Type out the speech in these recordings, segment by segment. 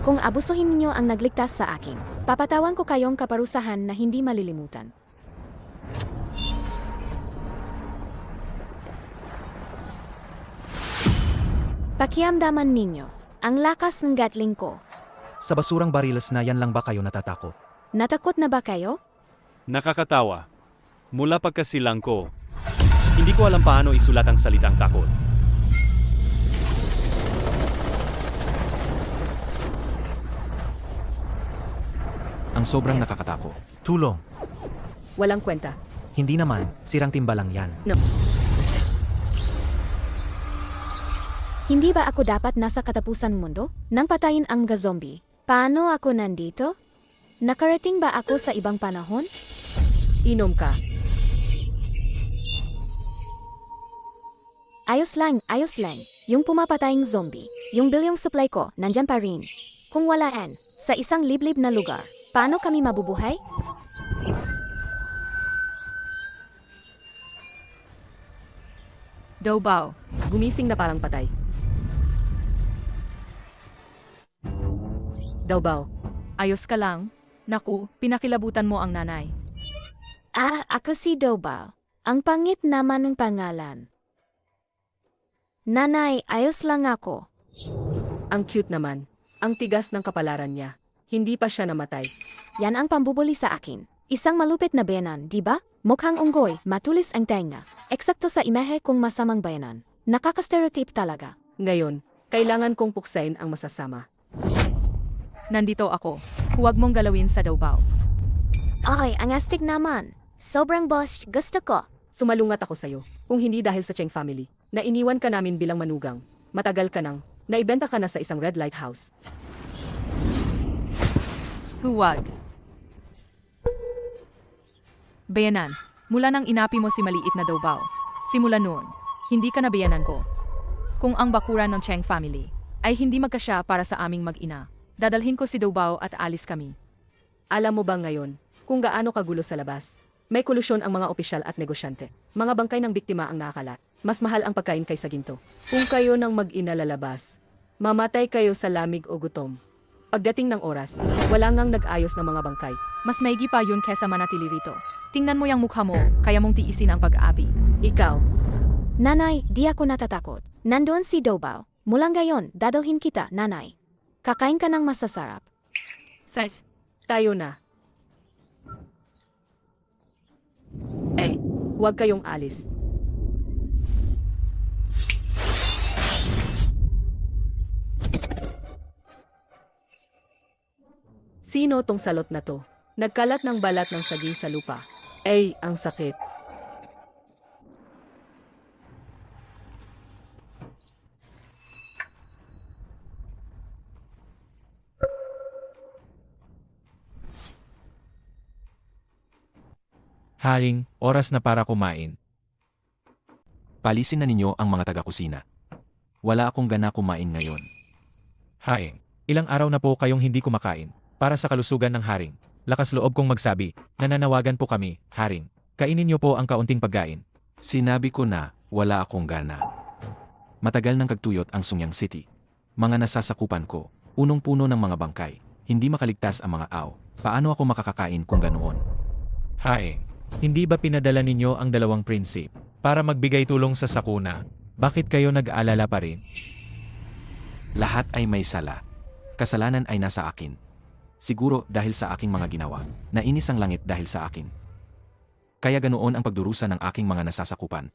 Kung abusuhin ninyo ang nagligtas sa akin, papatawan ko kayong kaparusahan na hindi malilimutan. Pakiamdaman ninyo ang lakas ng gatling ko. Sa basurang bariles na yan lang ba kayo natatakot? Natakot na ba kayo? Nakakatawa. Mula pagkasilang ko, hindi ko alam paano isulat ang salitang takot. Ang sobrang nakakatakot. Tulong. Walang kwenta. Hindi naman, sirang timba lang yan. No. Hindi ba ako dapat nasa katapusan mundo nang patayin ang zombie? Paano ako nandito? Nakarating ba ako sa ibang panahon? Inom ka. Ayos lang, ayos lang. Yung pumapataying zombie, yung bilyong supply ko, nandyan pa rin. Kung walaan, sa isang liblib na lugar, paano kami mabubuhay? Dobao. Gumising na parang patay. Daw. Ayos ka lang? Naku, pinakilabutan mo ang nanay. Ako si Dobao. Ang pangit naman ng pangalan. Nanay, ayos lang ako. Ang cute naman. Ang tigas ng kapalaran niya. Hindi pa siya namatay. Yan ang pambubuli sa akin. Isang malupit na bayanan, di ba? Mukhang unggoy, matulis ang tenga. Eksakto sa imahe kong masamang bayanan. Nakaka-stereotype talaga. Ngayon, kailangan kong puksain ang masasama. Nandito ako. Huwag mong galawin sa Dobao. Ay, ang astig naman. Sobrang boss, gusto ko. Sumalungat ako sa'yo. Kung hindi dahil sa Cheng family, na iniwan ka namin bilang manugang. Matagal ka nang, naibenta ka na sa isang red light house. Huwag. Bayanan, mula nang inapi mo si maliit na Dobao. Simula noon, hindi ka na bayanan ko. Kung ang bakuran ng Cheng family ay hindi magkasya para sa aming mag-ina, dadalhin ko si Dobao at alis kami. Alam mo ba ngayon, kung gaano kagulo sa labas? May kolusyon ang mga opisyal at negosyante. Mga bangkay ng biktima ang nakakalat. Mas mahal ang pagkain kaysa ginto. Kung kayo ng mag-ina lalabas, mamatay kayo sa lamig o gutom. Pagdating ng oras, wala ngang nag-ayos ng mga bangkay. Mas maigi pa yun kesa manatili rito. Tingnan mo yung mukha mo, kaya mong tiisin ang pag-aapi. Ikaw, Nanay, di ako natatakot. Nandoon si Dobao. Mula ngayon, dadalhin kita, nanay. Kakain ka ng masasarap. Seth, tayo na. Huwag kayong alis. Sino tong salot na to? Nagkalat ng balat ng saging sa lupa. Ang sakit. Haring, oras na para kumain. Palisin na ninyo ang mga taga-kusina. Wala akong gana kumain ngayon. Haring, ilang araw na po kayong hindi kumakain. Para sa kalusugan ng haring, lakas loob kong magsabi, nananawagan po kami, haring. Kainin niyo po ang kaunting pagkain. Sinabi ko na, wala akong gana. Matagal nang kagtuyot ang Sungyang City. Mga nasasakupan ko, punong-puno ng mga bangkay. Hindi makaligtas ang mga aw. Paano ako makakakain kung ganoon? Haring, hindi ba pinadala ninyo ang dalawang prinsip para magbigay tulong sa sakuna? Bakit kayo nag-aalala pa rin? Lahat ay may sala. Kasalanan ay nasa akin. Siguro dahil sa aking mga ginawa, nainis ang langit dahil sa akin. Kaya ganoon ang pagdurusa ng aking mga nasasakupan.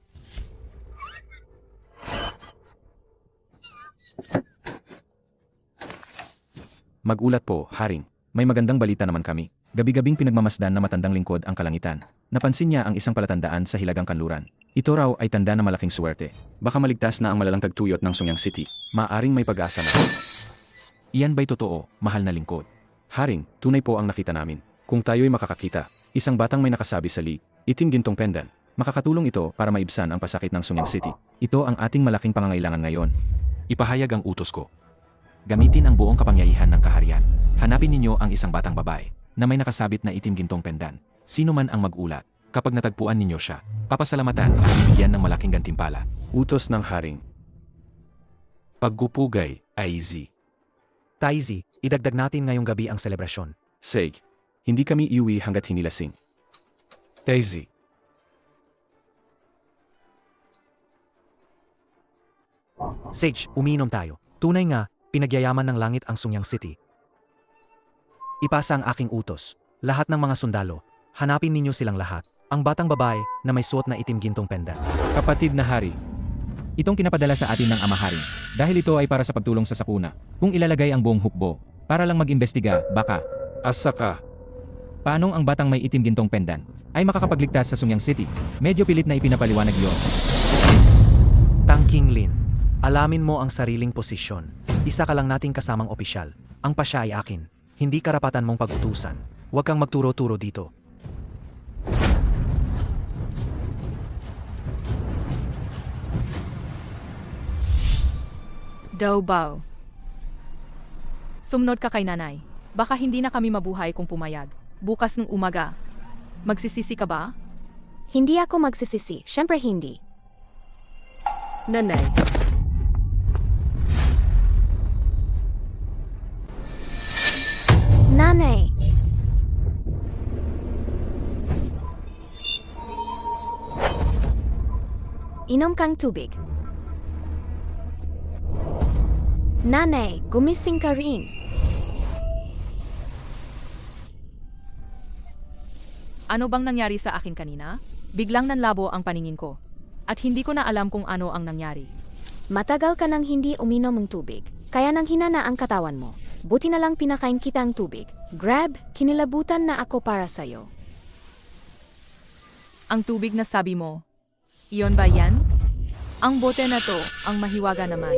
Magulat po, haring. May magandang balita naman kami. Gabi-gabing pinagmamasdan na matandang lingkod ang kalangitan. Napansin niya ang isang palatandaan sa hilagang kanluran. Ito raw ay tanda na malaking suwerte. Baka maligtas na ang malalang tagtuyot ng Sungyang City. Maaring may pag-asa na. Iyan ba'y totoo, mahal na lingkod? Haring, tunay po ang nakita namin. Kung tayo'y makakakita, isang batang may nakasabi sa lig, itim gintong pendant. Makakatulong ito para maibsan ang pasakit ng Sungyang City. Ito ang ating malaking pangangailangan ngayon. Ipahayag ang utos ko. Gamitin ang buong kapangyarihan ng kaharian. Hanapin ninyo ang isang batang babae na may nakasabit na itim gintong pendan. Sino man ang mag-ulat, kapag natagpuan ninyo siya, papasalamatan at bibigyan ng malaking gantimpala. Utos ng haring. Paggupugay, IZ. Taizi, idagdag natin ngayong gabi ang selebrasyon. Sage, hindi kami iuwi hanggat hinilasing. Daisy. Sage, umiinom tayo. Tunay nga, pinagyayaman ng langit ang Sungyang City. Ipasa ang aking utos. Lahat ng mga sundalo, hanapin ninyo silang lahat. Ang batang babae na may suot na itim gintong pendant. Kapatid na hari, itong pinapadala sa atin ng Ama Haring. Dahil ito ay para sa pagtulong sa sakuna. Kung ilalagay ang buong hukbo, para lang mag-imbestiga, baka. Asa ka? Paanong ang batang may itim gintong pendant ay makakapagligtas sa Sungyang City? Medyo pilit na ipinapaliwanag yun. Tangking Lin, alamin mo ang sariling posisyon. Isa ka lang nating kasamang opisyal. Ang pasya ay akin. Hindi karapatan mong pag-utusan. Huwag kang magturo-turo dito. Daubao. Sumunod ka kay nanay. Baka hindi na kami mabuhay kung pumayag. Bukas ng umaga. Magsisisi ka ba? Hindi ako magsisisi. Siyempre hindi. Nanay, Nanay! Inom kang tubig. Nanay, gumising ka rin. Ano bang nangyari sa akin kanina? Biglang nanlabo ang paningin ko. At hindi ko na alam kung ano ang nangyari. Matagal ka nang hindi uminom ng tubig, kaya nang hinana ang katawan mo. Buti na lang pinakain kita ang tubig. Grab, kinilabutan na ako para sa'yo. Ang tubig na sabi mo, iyon ba yan? Ang bote na to, ang mahiwaga naman.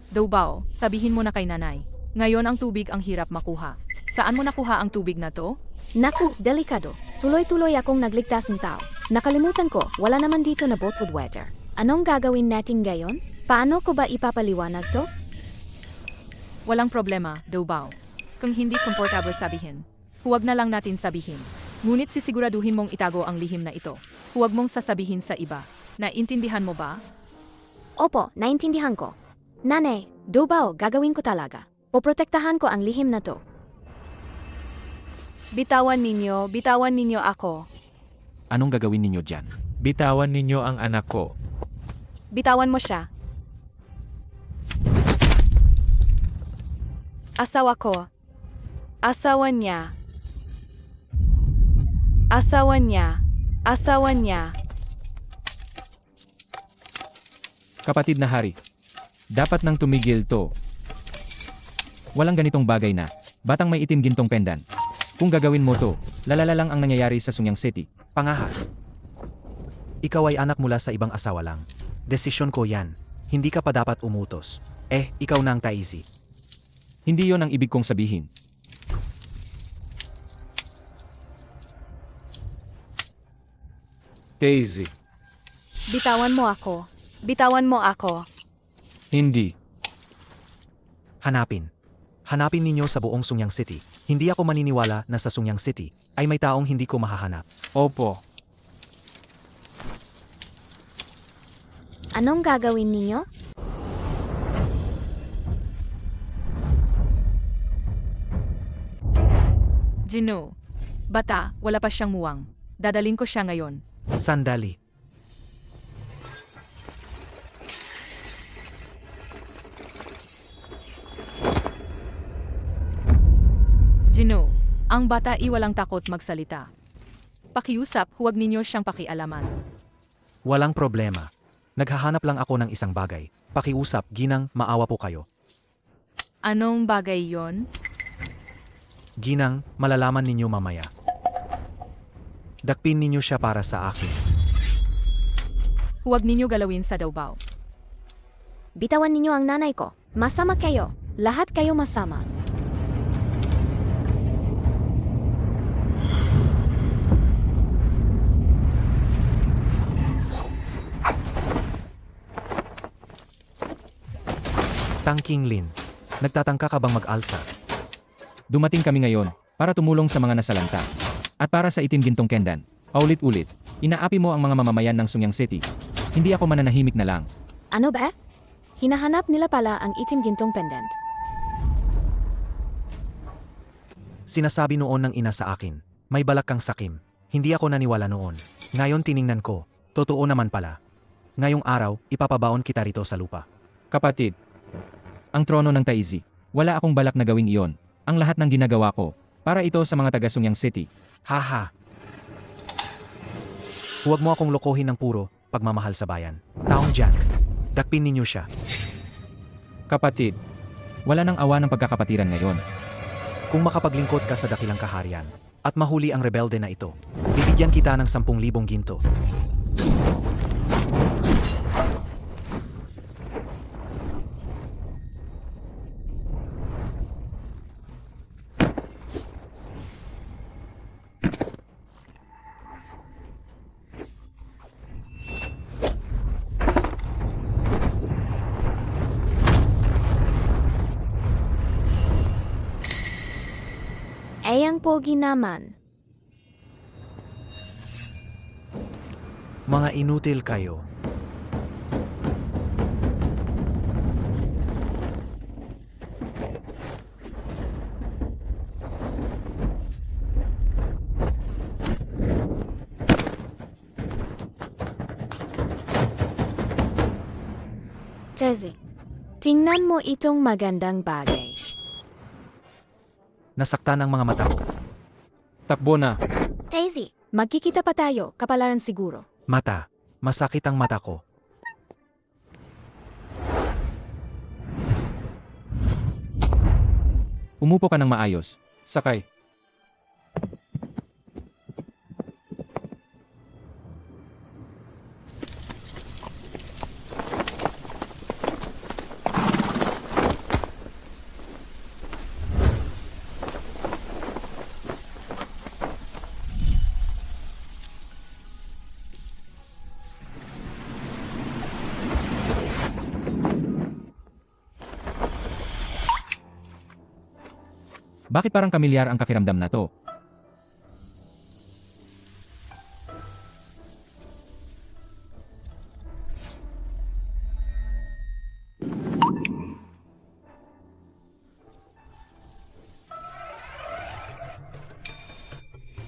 Daubao, sabihin mo na kay nanay. Ngayon ang tubig ang hirap makuha. Saan mo nakuha ang tubig na to? Naku, delikado. Tuloy-tuloy akong nagligtas ng tao. Nakalimutan ko, wala naman dito na bottled water. Anong gagawin natin ngayon? Paano ko ba ipapaliwanag to? Walang problema, Daubao. Kung hindi komportable sabihin, huwag na lang natin sabihin. Ngunit sisiguraduhin mong itago ang lihim na ito. Huwag mong sasabihin sa iba. Naintindihan mo ba? Opo, naintindihan ko. Nanay, Daubao, gagawin ko talaga. Poprotektahan ko ang lihim na to. Bitawan ninyo ako. Anong gagawin ninyo dyan? Bitawan ninyo ang anak ko. Bitawan mo siya. Asawa ko. Asawa niya. Asawa niya. Asawa niya. Kapatid na hari, dapat nang tumigil to. Walang ganitong bagay na, batang may itim gintong pendant. Kung gagawin mo to, lalala lang ang nangyayari sa Sungyang City. Pangahas. Ikaw ay anak mula sa ibang asawa lang. Desisyon ko yan. Hindi ka pa dapat umutos. Ikaw na ang Taizi. Hindi yon ang ibig kong sabihin. Daisy. Bitawan mo ako. Bitawan mo ako. Hindi. Hanapin. Hanapin ninyo sa buong Sungyang City. Hindi ako maniniwala na sa Sungyang City ay may taong hindi ko mahahanap. Opo. Anong gagawin ninyo? Gino. Bata, wala pa siyang muwang. Dadaling ko siya ngayon. Sandali. Gino, ang bata iwalang takot magsalita. Pakiusap, huwag ninyo siyang pakialaman. Walang problema. Naghahanap lang ako ng isang bagay. Pakiusap, Ginang, maawa po kayo. Anong bagay yon? Ginang, malalaman ninyo mamaya. Dakpin ninyo siya para sa akin. Huwag ninyo galawin sa Daubao. Bitawan ninyo ang nanay ko. Masama kayo. Lahat kayo masama. Tangking Lin, nagtatangka ka bang mag-alsa? Dumating kami ngayon para tumulong sa mga nasalanta. At para sa itim gintong kendan, paulit-ulit, inaapi mo ang mga mamamayan ng Sungyang City. Hindi ako mananahimik na lang. Ano ba? Hinahanap nila pala ang itim gintong pendant. Sinasabi noon ng ina sa akin, may balak kang sakim. Hindi ako naniwala noon. Ngayon tiningnan ko, totoo naman pala. Ngayong araw, ipapabaon kita rito sa lupa. Kapatid, ang trono ng Taizi, wala akong balak na gawing iyon. Ang lahat ng ginagawa ko, para ito sa mga taga Sungyang City. Haha. Huwag mo akong lokohin ng puro pagmamahal sa bayan. Taong dyan, dakpin ninyo siya. Kapatid, wala nang awa ng pagkakapatiran ngayon. Kung makapaglingkod ka sa dakilang kaharian, at mahuli ang rebelde na ito, bibigyan kita ng 10,000 ginto. Ayang pogi naman. Mga inutil kayo. Tezi, tingnan mo itong magandang bagay. Nasaktan ang mga mata ko. Takbo na. Daisy, magkikita pa tayo, kapalaran siguro. Mata, masakit ang mata ko. Umupo ka ng maayos. Sakay. Bakit parang kamilyar ang kakiramdam na to?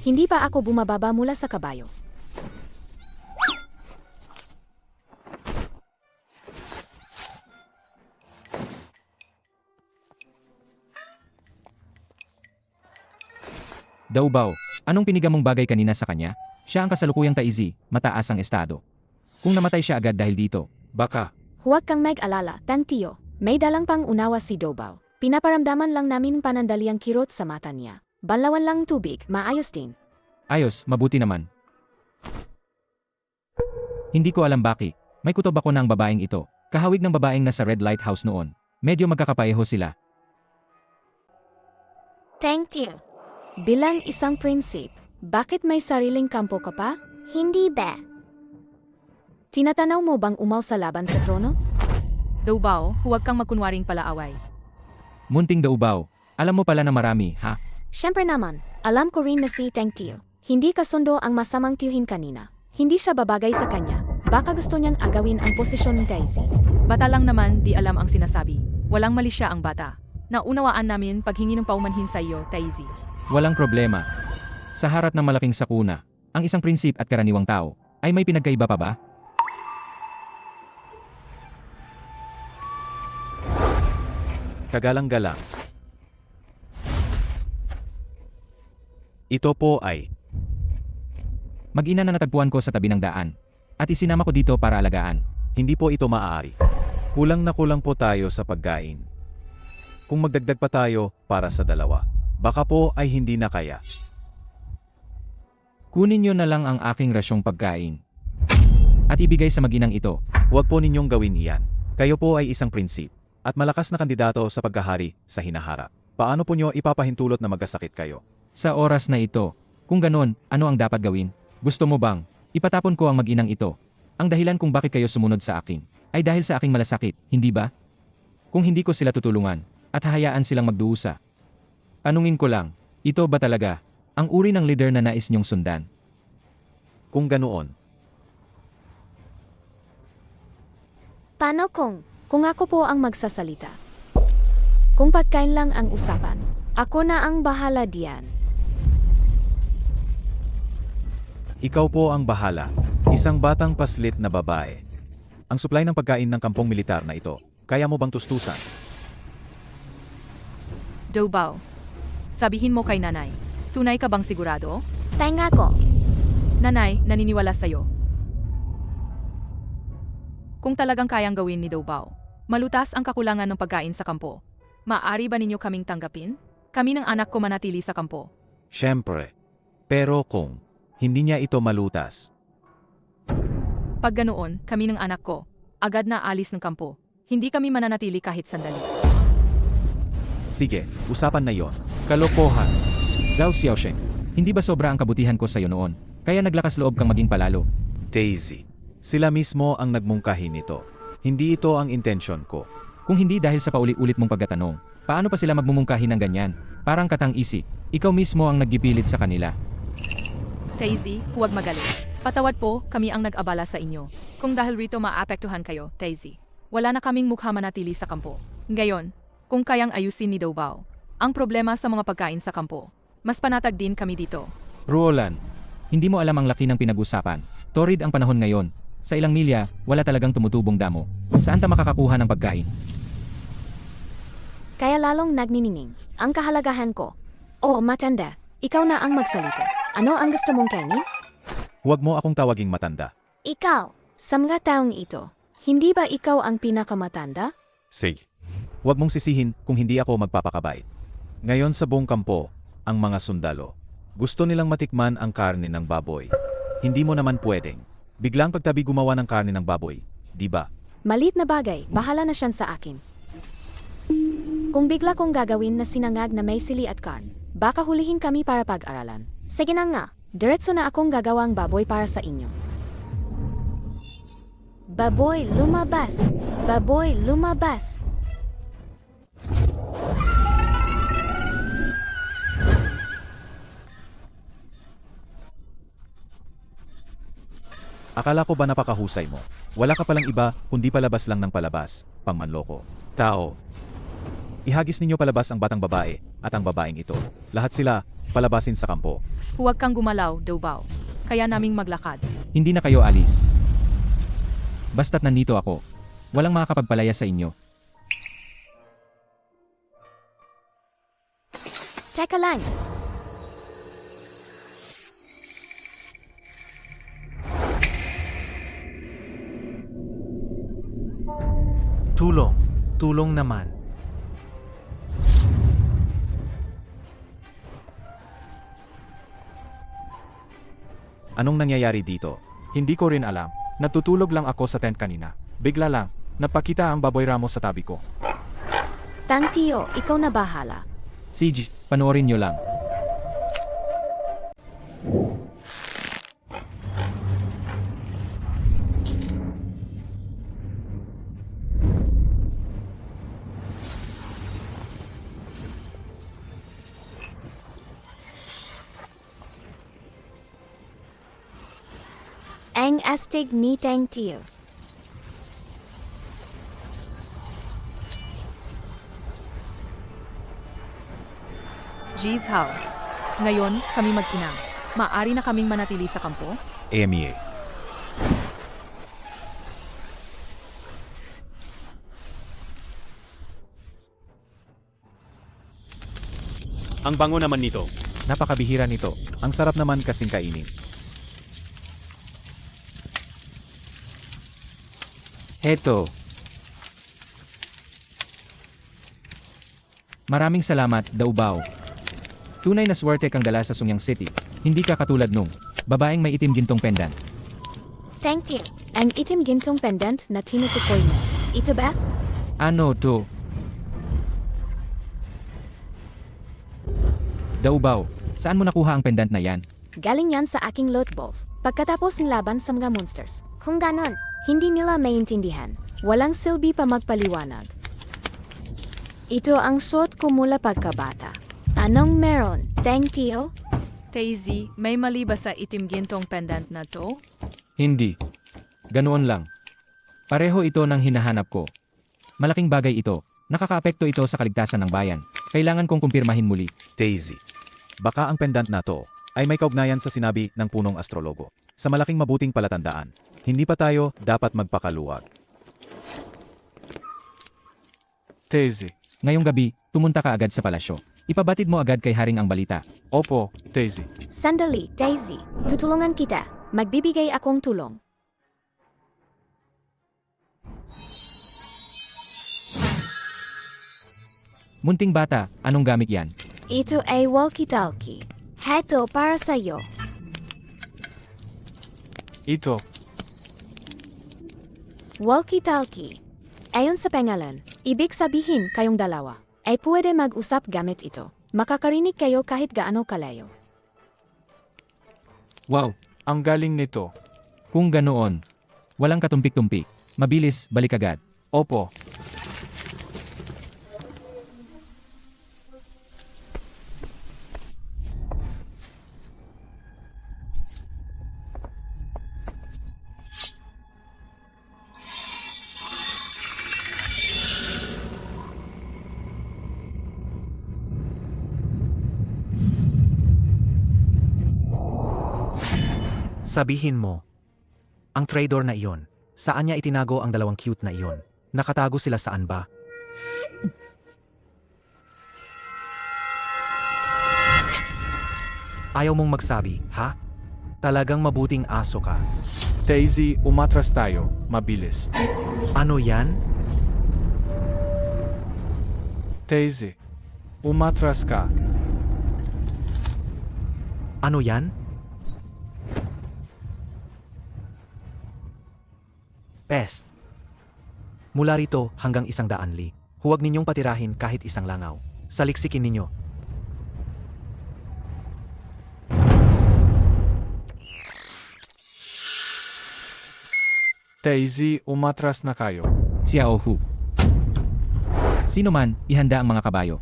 Hindi pa ako bumababa mula sa kabayo. Daubaw, anong piniga mong bagay kanina sa kanya? Siya ang kasalukuyang Taizi, mataas ang estado. Kung namatay siya agad dahil dito, baka... Huwag kang mag-alala, Tantiyo. May dalang pang unawa si Dobaw. Pinaparamdaman lang namin panandaliang kirot sa mata niya. Banlawan lang tubig, maayos din. Ayos, mabuti naman. Hindi ko alam bakit. May kutob ako ng babaeng ito. Kahawig ng babaeng nasa Red Lighthouse noon. Medyo magkakapareho sila. Thank you. Bilang isang prinsip, bakit may sariling kampo ka pa? Hindi ba? Tinatanaw mo bang umaw sa laban sa trono? Daubaw, huwag kang magkunwaring palaaway. Munting Daubaw, alam mo pala na marami, ha? Siyempre naman, alam ko rin na si Teng Tio. Hindi kasundo ang masamang tiyuhin kanina. Hindi siya babagay sa kanya. Baka gusto niyang agawin ang posisyon ni Daisy. Bata lang naman, di alam ang sinasabi. Walang mali siya ang bata. Naunawaan namin paghingi ng paumanhin sa iyo, Taizi. Walang problema. Sa harap ng malaking sakuna, ang isang prinsip at karaniwang tao, ay may pinagkaiba pa ba? Kagalang-galang. Ito po ay Mag-ina na natagpuan ko sa tabi ng daan. At isinama ko dito para alagaan. hindi po ito maaari. Kulang na kulang po tayo sa pagkain. Kung magdagdag pa tayo para sa dalawa, baka po ay hindi na kaya. Kunin niyo na lang ang aking rasyong pagkain. At ibigay sa mag-inang ito. Huwag po ninyong gawin iyan. Kayo po ay isang prinsip at malakas na kandidato sa pagkahari sa hinaharap. Paano po nyo ipapahintulot na magkasakit kayo? Sa oras na ito, kung ganon, ano ang dapat gawin? Gusto mo bang ipatapon ko ang mag-inang ito? Ang dahilan kung bakit kayo sumunod sa akin ay dahil sa aking malasakit, hindi ba? Kung hindi ko sila tutulungan at hahayaan silang magduusa. Tanungin ko lang, ito ba talaga ang uri ng leader na nais niyong sundan? Kung ganoon, Paano kung ako po ang magsasalita? Kung pagkain lang ang usapan, Ako na ang bahala diyan. Ikaw po ang bahala. Isang batang paslit na babae. Ang supply ng pagkain ng kampong militar na ito, kaya mo bang tustusan? Doubao, sabihin mo kay nanay, tunay ka bang sigurado? Tenga ko. Nanay, naniniwala sa'yo. Kung talagang kayang gawin ni Doubao, malutas ang kakulangan ng pagkain sa kampo. Maaari ba ninyo kaming tanggapin? Kami ng anak ko manatili sa kampo. Siyempre. Pero kung hindi niya ito malutas, Pag ganoon, kami ng anak ko, agad na alis ng kampo. Hindi kami mananatili kahit sandali. sige, usapan na yon. Kalokohan. Zhao Xiaosheng, hindi ba sobra ang kabutihan ko sa'yo noon? Kaya naglakas loob kang maging palalo. Daisy. Sila mismo ang nagmungkahi nito. Hindi ito ang intensyon ko. Kung hindi dahil sa paulit-ulit mong pagkatanong, paano pa sila magmumungkahi ng ganyan? Parang katang-isi, ikaw mismo ang naggipilit sa kanila. Daisy, huwag magalit. Patawad po, kami ang nag-abala sa inyo. Kung dahil rito maapektuhan kayo, Daisy, wala na kaming mukha manatili sa kampo. Ngayon, kung kayang ayusin ni Doubao ang problema sa mga pagkain sa kampo, mas panatag din kami dito. Ruolan, hindi mo alam ang laki ng pinag-usapan. Torrid ang panahon ngayon. Sa ilang milya, wala talagang tumutubong damo. Saan ta makakakuha ng pagkain? Kaya lalong nagniningning. Ang kahalagahan ko. Oo, matanda. Ikaw na ang magsalita. Ano ang gusto mong kainin? Huwag mo akong tawaging matanda. Ikaw, sa mga taong ito, hindi ba ikaw ang pinakamatanda? Sige. Huwag mong sisihin kung hindi ako magpapakabait. Ngayon sa buong kampo, ang mga sundalo, gusto nilang matikman ang karne ng baboy. Hindi mo naman pwedeng biglang pagtabi gumawa ng karne ng baboy, di ba? Malit na bagay, bahala na siyan sa akin. Kung bigla kong gagawin na sinangag na may sili at karn, baka hulihin kami para pag-aralan. Sige na nga, diretso na akong gagawang baboy para sa inyo. Baboy, lumabas! Baboy, lumabas! Akala ko ba napakahusay mo? Wala ka palang iba, kundi palabas lang ng palabas, pangmanloko. Tao. Ihagis ninyo palabas ang batang babae at ang babaeng ito. Lahat sila, palabasin sa kampo. Huwag kang gumalaw, Doubao. Kaya naming maglakad. Hindi na kayo alis. Basta't nandito ako. Walang makakapagpalaya sa inyo. Teka lang! Tulong. Tulong naman. Anong nangyayari dito? Hindi ko rin alam. Natutulog lang ako sa tent kanina. Bigla lang, napakita ang baboy ramo sa tabi ko. Tang Tio, ikaw na bahala. Siege, panoorin nyo lang. Ang astig ni Tang Tio. Jeez, how? Ngayon, kami mag-ina. Maaari na kaming manatili sa kampo? EMEA. Ang bango naman nito. Napakabihira nito. Ang sarap naman kasing kainin. Heto. Maraming salamat, Doubao. Tunay na swerte kang dala sa Sungyang City. Hindi ka katulad nung babaeng may itim gintong pendant. Thank you. Ang itim gintong pendant na tinutukoy mo. Ito ba? Ano to? Doubao, saan mo nakuha ang pendant na yan? Galing yan sa aking loot balls. Pagkatapos ng laban sa mga monsters. Kung ganon, hindi nila maintindihan. Walang silbi pa magpaliwanag. Ito ang suot ko mula pagkabata. Anong meron, Tang Tio? Daisy, may mali ba sa itim gintong pendant na to? Hindi. Ganoon lang. Pareho ito ng hinahanap ko. Malaking bagay ito. Nakakaapekto ito sa kaligtasan ng bayan. Kailangan kong kumpirmahin muli. Daisy. Baka ang pendant na to ay may kaugnayan sa sinabi ng punong astrologo. Sa malaking mabuting palatandaan, hindi pa tayo dapat magpakaluwag. Daisy. Ngayong gabi, tumunta ka agad sa palasyo. Ipabatid mo agad kay Haring ang balita. Opo, Daisy. Sandali, Daisy. Tutulungan kita. Magbibigay akong tulong. Munting bata, anong gamit yan? Ito ay walkie-talkie. Heto para sa'yo. Ito. Walkie-talkie. Ayon sa pangalan, ibig sabihin kayong dalawa ay pwede mag-usap gamit ito. Makakarinig kayo kahit gaano kalayo. Wow, ang galing nito. Kung ganoon, walang katumpik-tumpik. Mabilis, balik agad. Opo. Sabihin mo, ang traitor na iyon, saan niya itinago ang dalawang cute na iyon? Nakatago sila saan ba? Ayaw mong magsabi, ha? Talagang mabuting aso ka. Daisy, umatras tayo. Mabilis. Ano yan? Daisy, umatras ka. Ano yan? Pest. Mula rito hanggang 100 li. Huwag ninyong patirahin kahit isang langaw. Saliksikin ninyo. Daisy, umatras na kayo. Xiaohu. Sino man, ihanda ang mga kabayo.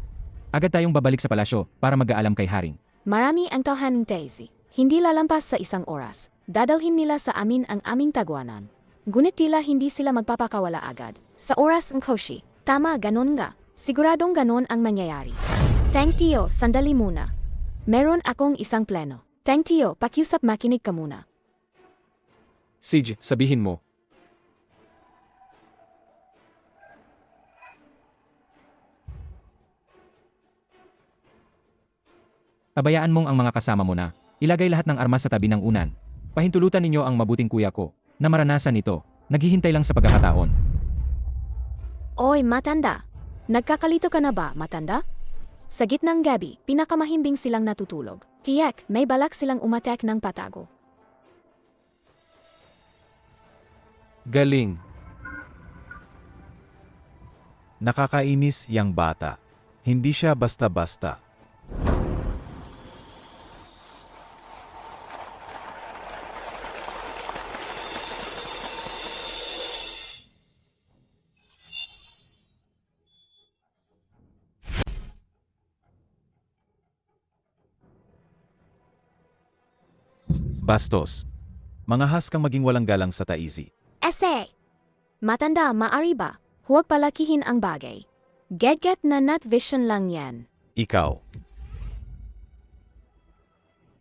Agad tayong babalik sa palasyo para mag-aalam kay Haring. Marami ang tauhan ng Daisy. Hindi lalampas sa 1 oras. Dadalhin nila sa amin ang aming tagwanan. Ngunit tila hindi sila magpapakawala agad. Sa oras ng Koshi. Tama, ganon nga. Siguradong ganon ang mangyayari. Tang Tio, sandali muna. Meron akong isang plano. Tang Tio, pakiusap makinig ka muna. Sige, sabihin mo. Pabayaan mong ang mga kasama mo na. Ilagay lahat ng armas sa tabi ng unan. Pahintulutan ninyo ang mabuting kuya ko na maranasan ito. Naghihintay lang sa pagkakataon. Oy, matanda. Nagkakalito ka na ba, matanda? Sa gitnang gabi, pinakamahimbing silang natutulog. Tiyak, may balak silang umatek ng patago. Galing. Nakakainis yang bata. Hindi siya basta-basta. Bastos. Mangahas kang maging walang galang sa Taizi. Ese! Matanda, maari ba? Huwag palakihin ang bagay. Get na nut vision lang yan. Ikaw.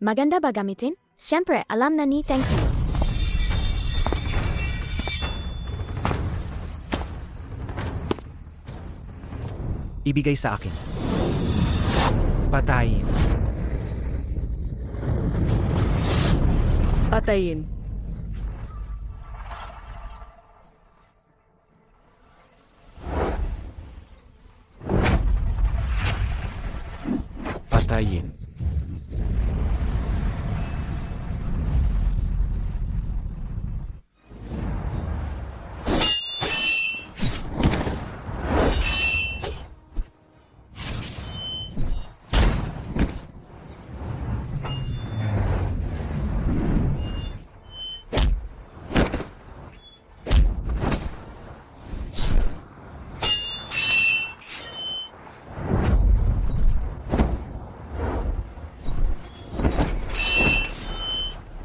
Maganda ba gamitin? Siyempre, alam na ni Tang Tio. Ibigay sa akin. Patayin. Patayin. Patayin.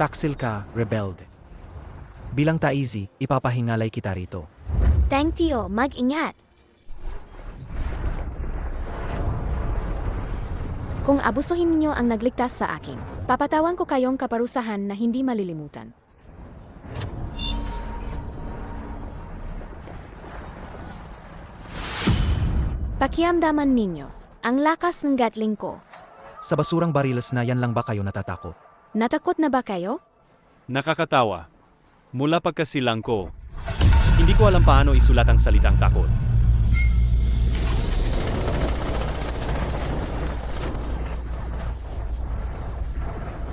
Taksil ka, rebelled. Bilang Taizi, ipapahingalay kita rito. Tang Tio, mag-ingat. Kung abusuhin ninyo ang nagligtas sa akin, papatawan ko kayong kaparusahan na hindi malilimutan. Pakiamdaman ninyo, ang lakas ng gatling ko. Sa basurang bariles na yan lang ba kayo natatakot? Natakot na ba kayo? Nakakatawa. Mula pagkasilang ko, hindi ko alam paano isulat ang salitang takot.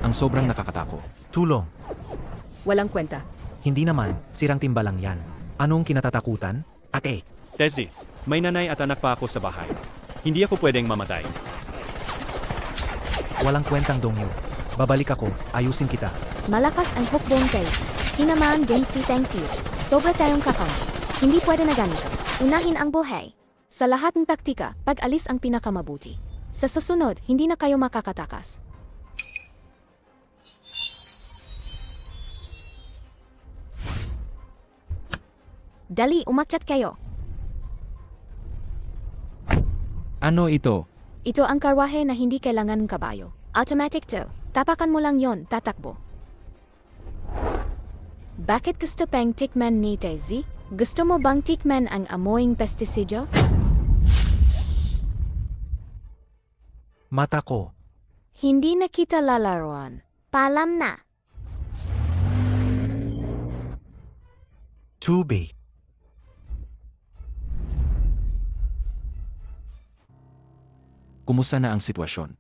Ang sobrang nakakatakot. Tulong. Walang kwenta. Hindi naman, sirang timba lang yan. Anong kinatatakutan? Ate, Tessie, may nanay at anak pa ako sa bahay. Hindi ako pwedeng mamatay. walang kwentang dongyo. Babalik ako, ayusin kita. Malakas ang hukbong kayo. Tinamaan din si Tang Tiu. Sobra tayong kakaunti. Hindi pwede na ganito. Unahin ang buhay. Sa lahat ng taktika, pag-alis ang pinakamabuti. Sa susunod, hindi na kayo makakatakas. Dali, umakyat kayo. Ano ito? Ito ang karwahe na hindi kailangan ng kabayo. Automatic to. Tapakan mo lang yon, tatakbo. Bakit gusto pang tikman ni Tessie? Gusto mo bang tikman ang amoying pestisidyo? Mata ko. Hindi na kita lalaruan. Paalam na. Tubig. Kumusta na ang sitwasyon?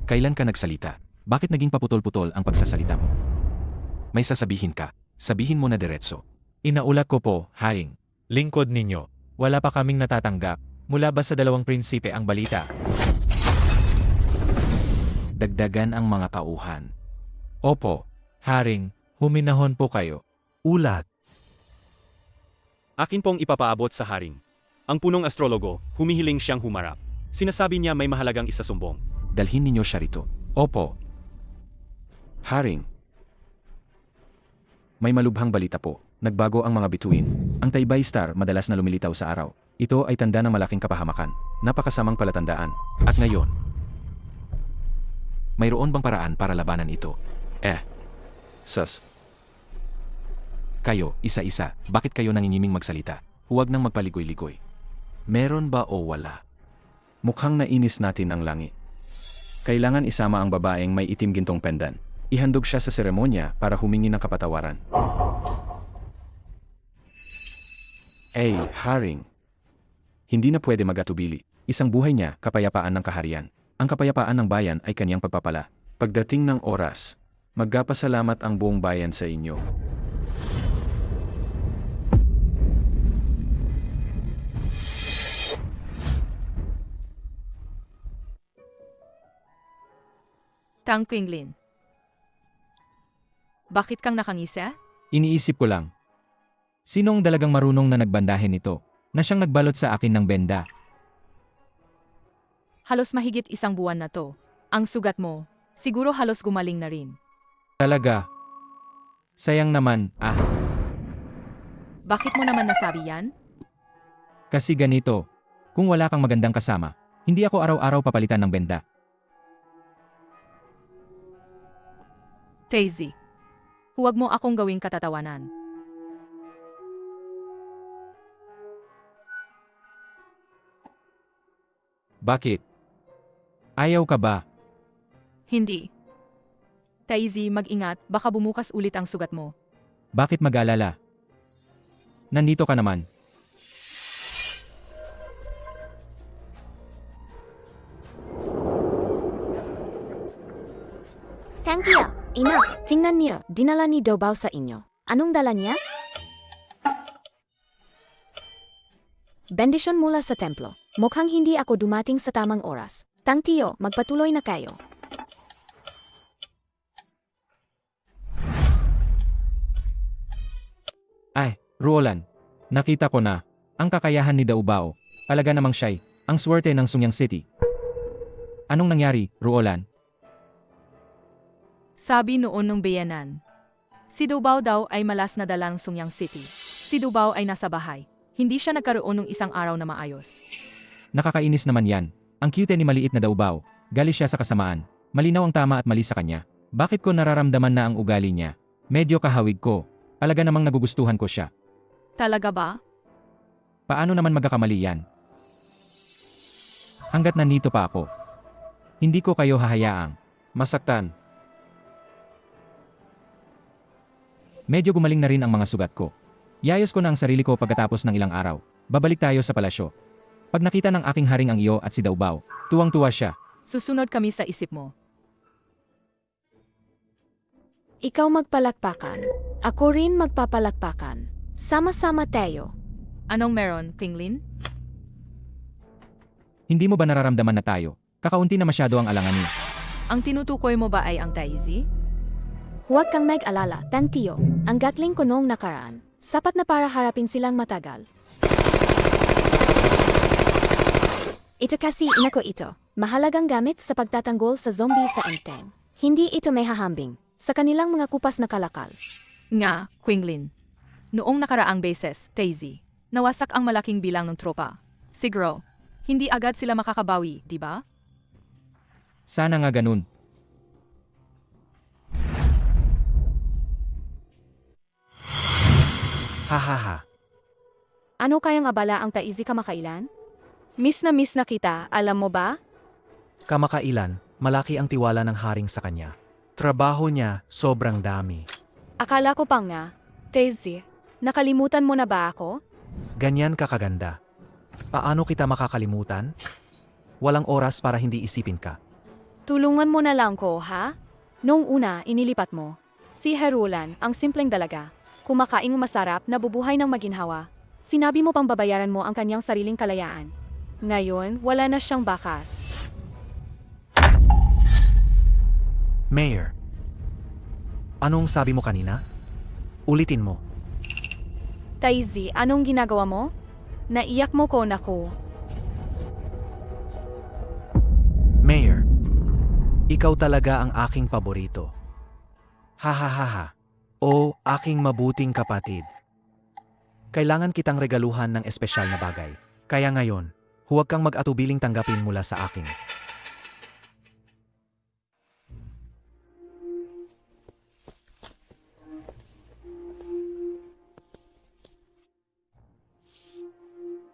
Kailan ka nagsalita? Bakit naging paputol-putol ang pagsasalita mo? May sasabihin ka, sabihin mo na diretso. Inaulat ko po, Haring. Lingkod ninyo. Wala pa kaming natatanggap. Mula ba sa dalawang prinsipe ang balita? Dagdagan ang mga tauhan. Opo, Haring, huminahon po kayo. Ulat. Akin pong ipapaabot sa haring. Ang punong astrologo, humihiling siyang humarap. Sinasabi niya may mahalagang isasumbong. Dalhin ninyo siya rito. Opo. Haring. May malubhang balita po. Nagbago ang mga bituin. Ang Taybay Star madalas na lumilitaw sa araw. Ito ay tanda ng malaking kapahamakan. Napakasamang palatandaan. At ngayon, mayroon bang paraan para labanan ito? Sus. Kayo, isa-isa, bakit kayo nangingiming magsalita? Huwag nang magpaligoy-ligoy. Meron ba o wala? Mukhang nainis natin ang langit. Kailangan isama ang babaeng may itim gintong pendan. Ihandog siya sa seremonya para humingi ng kapatawaran. Haring. Hindi na pwede magatubili. Isang buhay niya, kapayapaan ng kaharian. Ang kapayapaan ng bayan ay kanyang pagpapala. Pagdating ng oras, magpasalamat ang buong bayan sa inyo. Tang Qinglin. Bakit kang nakangisa? Iniisip ko lang. Sinong dalagang marunong na nagbandahin ito, na siyang nagbalot sa akin ng benda? Halos mahigit 1 buwan na to. Ang sugat mo, siguro halos gumaling na rin. Talaga? Sayang naman, Bakit mo naman nasabi yan? Kasi ganito. Kung wala kang magandang kasama, hindi ako araw-araw papalitan ng benda. Daisy, huwag mo akong gawing katatawanan. Bakit? Ayaw ka ba? Hindi. Daisy, mag-ingat, baka bumukas ulit ang sugat mo. Bakit mag-alala? Nandito ka naman. Tang Tia, ina, tingnan niyo, dinala ni Dobao sa inyo. Anong dala niya? Bendisyon mula sa templo. Mukhang hindi ako dumating sa tamang oras. Tang Tio, magpatuloy na kayo. Ruolan, nakita ko na, ang kakayahan ni Daubao, talaga namang siya'y, ang swerte ng Sungyang City. Anong nangyari, Ruolan? Sabi noon ng bayanan. Si Dubao daw ay malas na dalang Sungyang City. Si Dubao ay nasa bahay. Hindi siya nagkaroon ng isang araw na maayos. Nakakainis naman yan. Ang cute ni maliit na daubaw. Gali siya sa kasamaan. Malinaw ang tama at mali sa kanya. Bakit ko nararamdaman na ang ugali niya? Medyo kahawig ko. Alaga namang nagugustuhan ko siya. Talaga ba? Paano naman magkakamali yan? Hanggat nandito pa ako. Hindi ko kayo hahayaang Masaktan. medyo gumaling na rin ang mga sugat ko. Yayos ko na ang sarili ko pagkatapos ng ilang araw. Babalik tayo sa palasyo. Pag nakita ng aking haring ang iyo at si Daubaw, tuwang-tuwa siya. Susunod kami sa isip mo. Ikaw magpalakpakan. Ako rin magpapalakpakan. Sama-sama tayo. Anong meron, Kinglin? Hindi mo ba nararamdaman na tayo? Kakaunti na masyado ang alanganin. Ang tinutukoy mo ba ay ang Taizi? Huwag kang mag-alala, Tantiyo. Ang gatling ko noong nakaraan. Sapat na para harapin silang matagal. Ito kasi inako ito. Mahalagang gamit sa pagtatanggol sa zombie sa Enteng. Hindi ito may hahambing sa kanilang mga kupas na kalakal. Nga, Quinglin. Noong nakaraang beses, Taizi, nawasak ang malaking bilang ng tropa. Siguro, hindi agad sila makakabawi, di ba? Sana nga ganun. Hahaha. Ano kayang abala ang Taizi kamakailan? Miss na kita, alam mo ba? Kamakailan, malaki ang tiwala ng haring sa kanya. Trabaho niya, sobrang dami. Akala ko pang nga. Taizi, nakalimutan mo na ba ako? Ganyan ka kaganda. Paano kita makakalimutan? Walang oras para hindi isipin ka. Tulungan mo na lang ko, ha? Noong una, inilipat mo. Si Herulan, ang simpleng dalaga. Kumakaing masarap na bubuhay ng maginhawa. Sinabi mo pang babayaran mo ang kanyang sariling kalayaan. Ngayon, wala na siyang bakas. Mayor, anong sabi mo kanina? Ulitin mo. Taizi, anong ginagawa mo? Naiyak mo ko, naku. Mayor, ikaw talaga ang aking paborito. Hahaha. O aking mabuting kapatid. Kailangan kitang regaluhan ng espesyal na bagay. Kaya ngayon, huwag kang mag-atubiling tanggapin mula sa akin.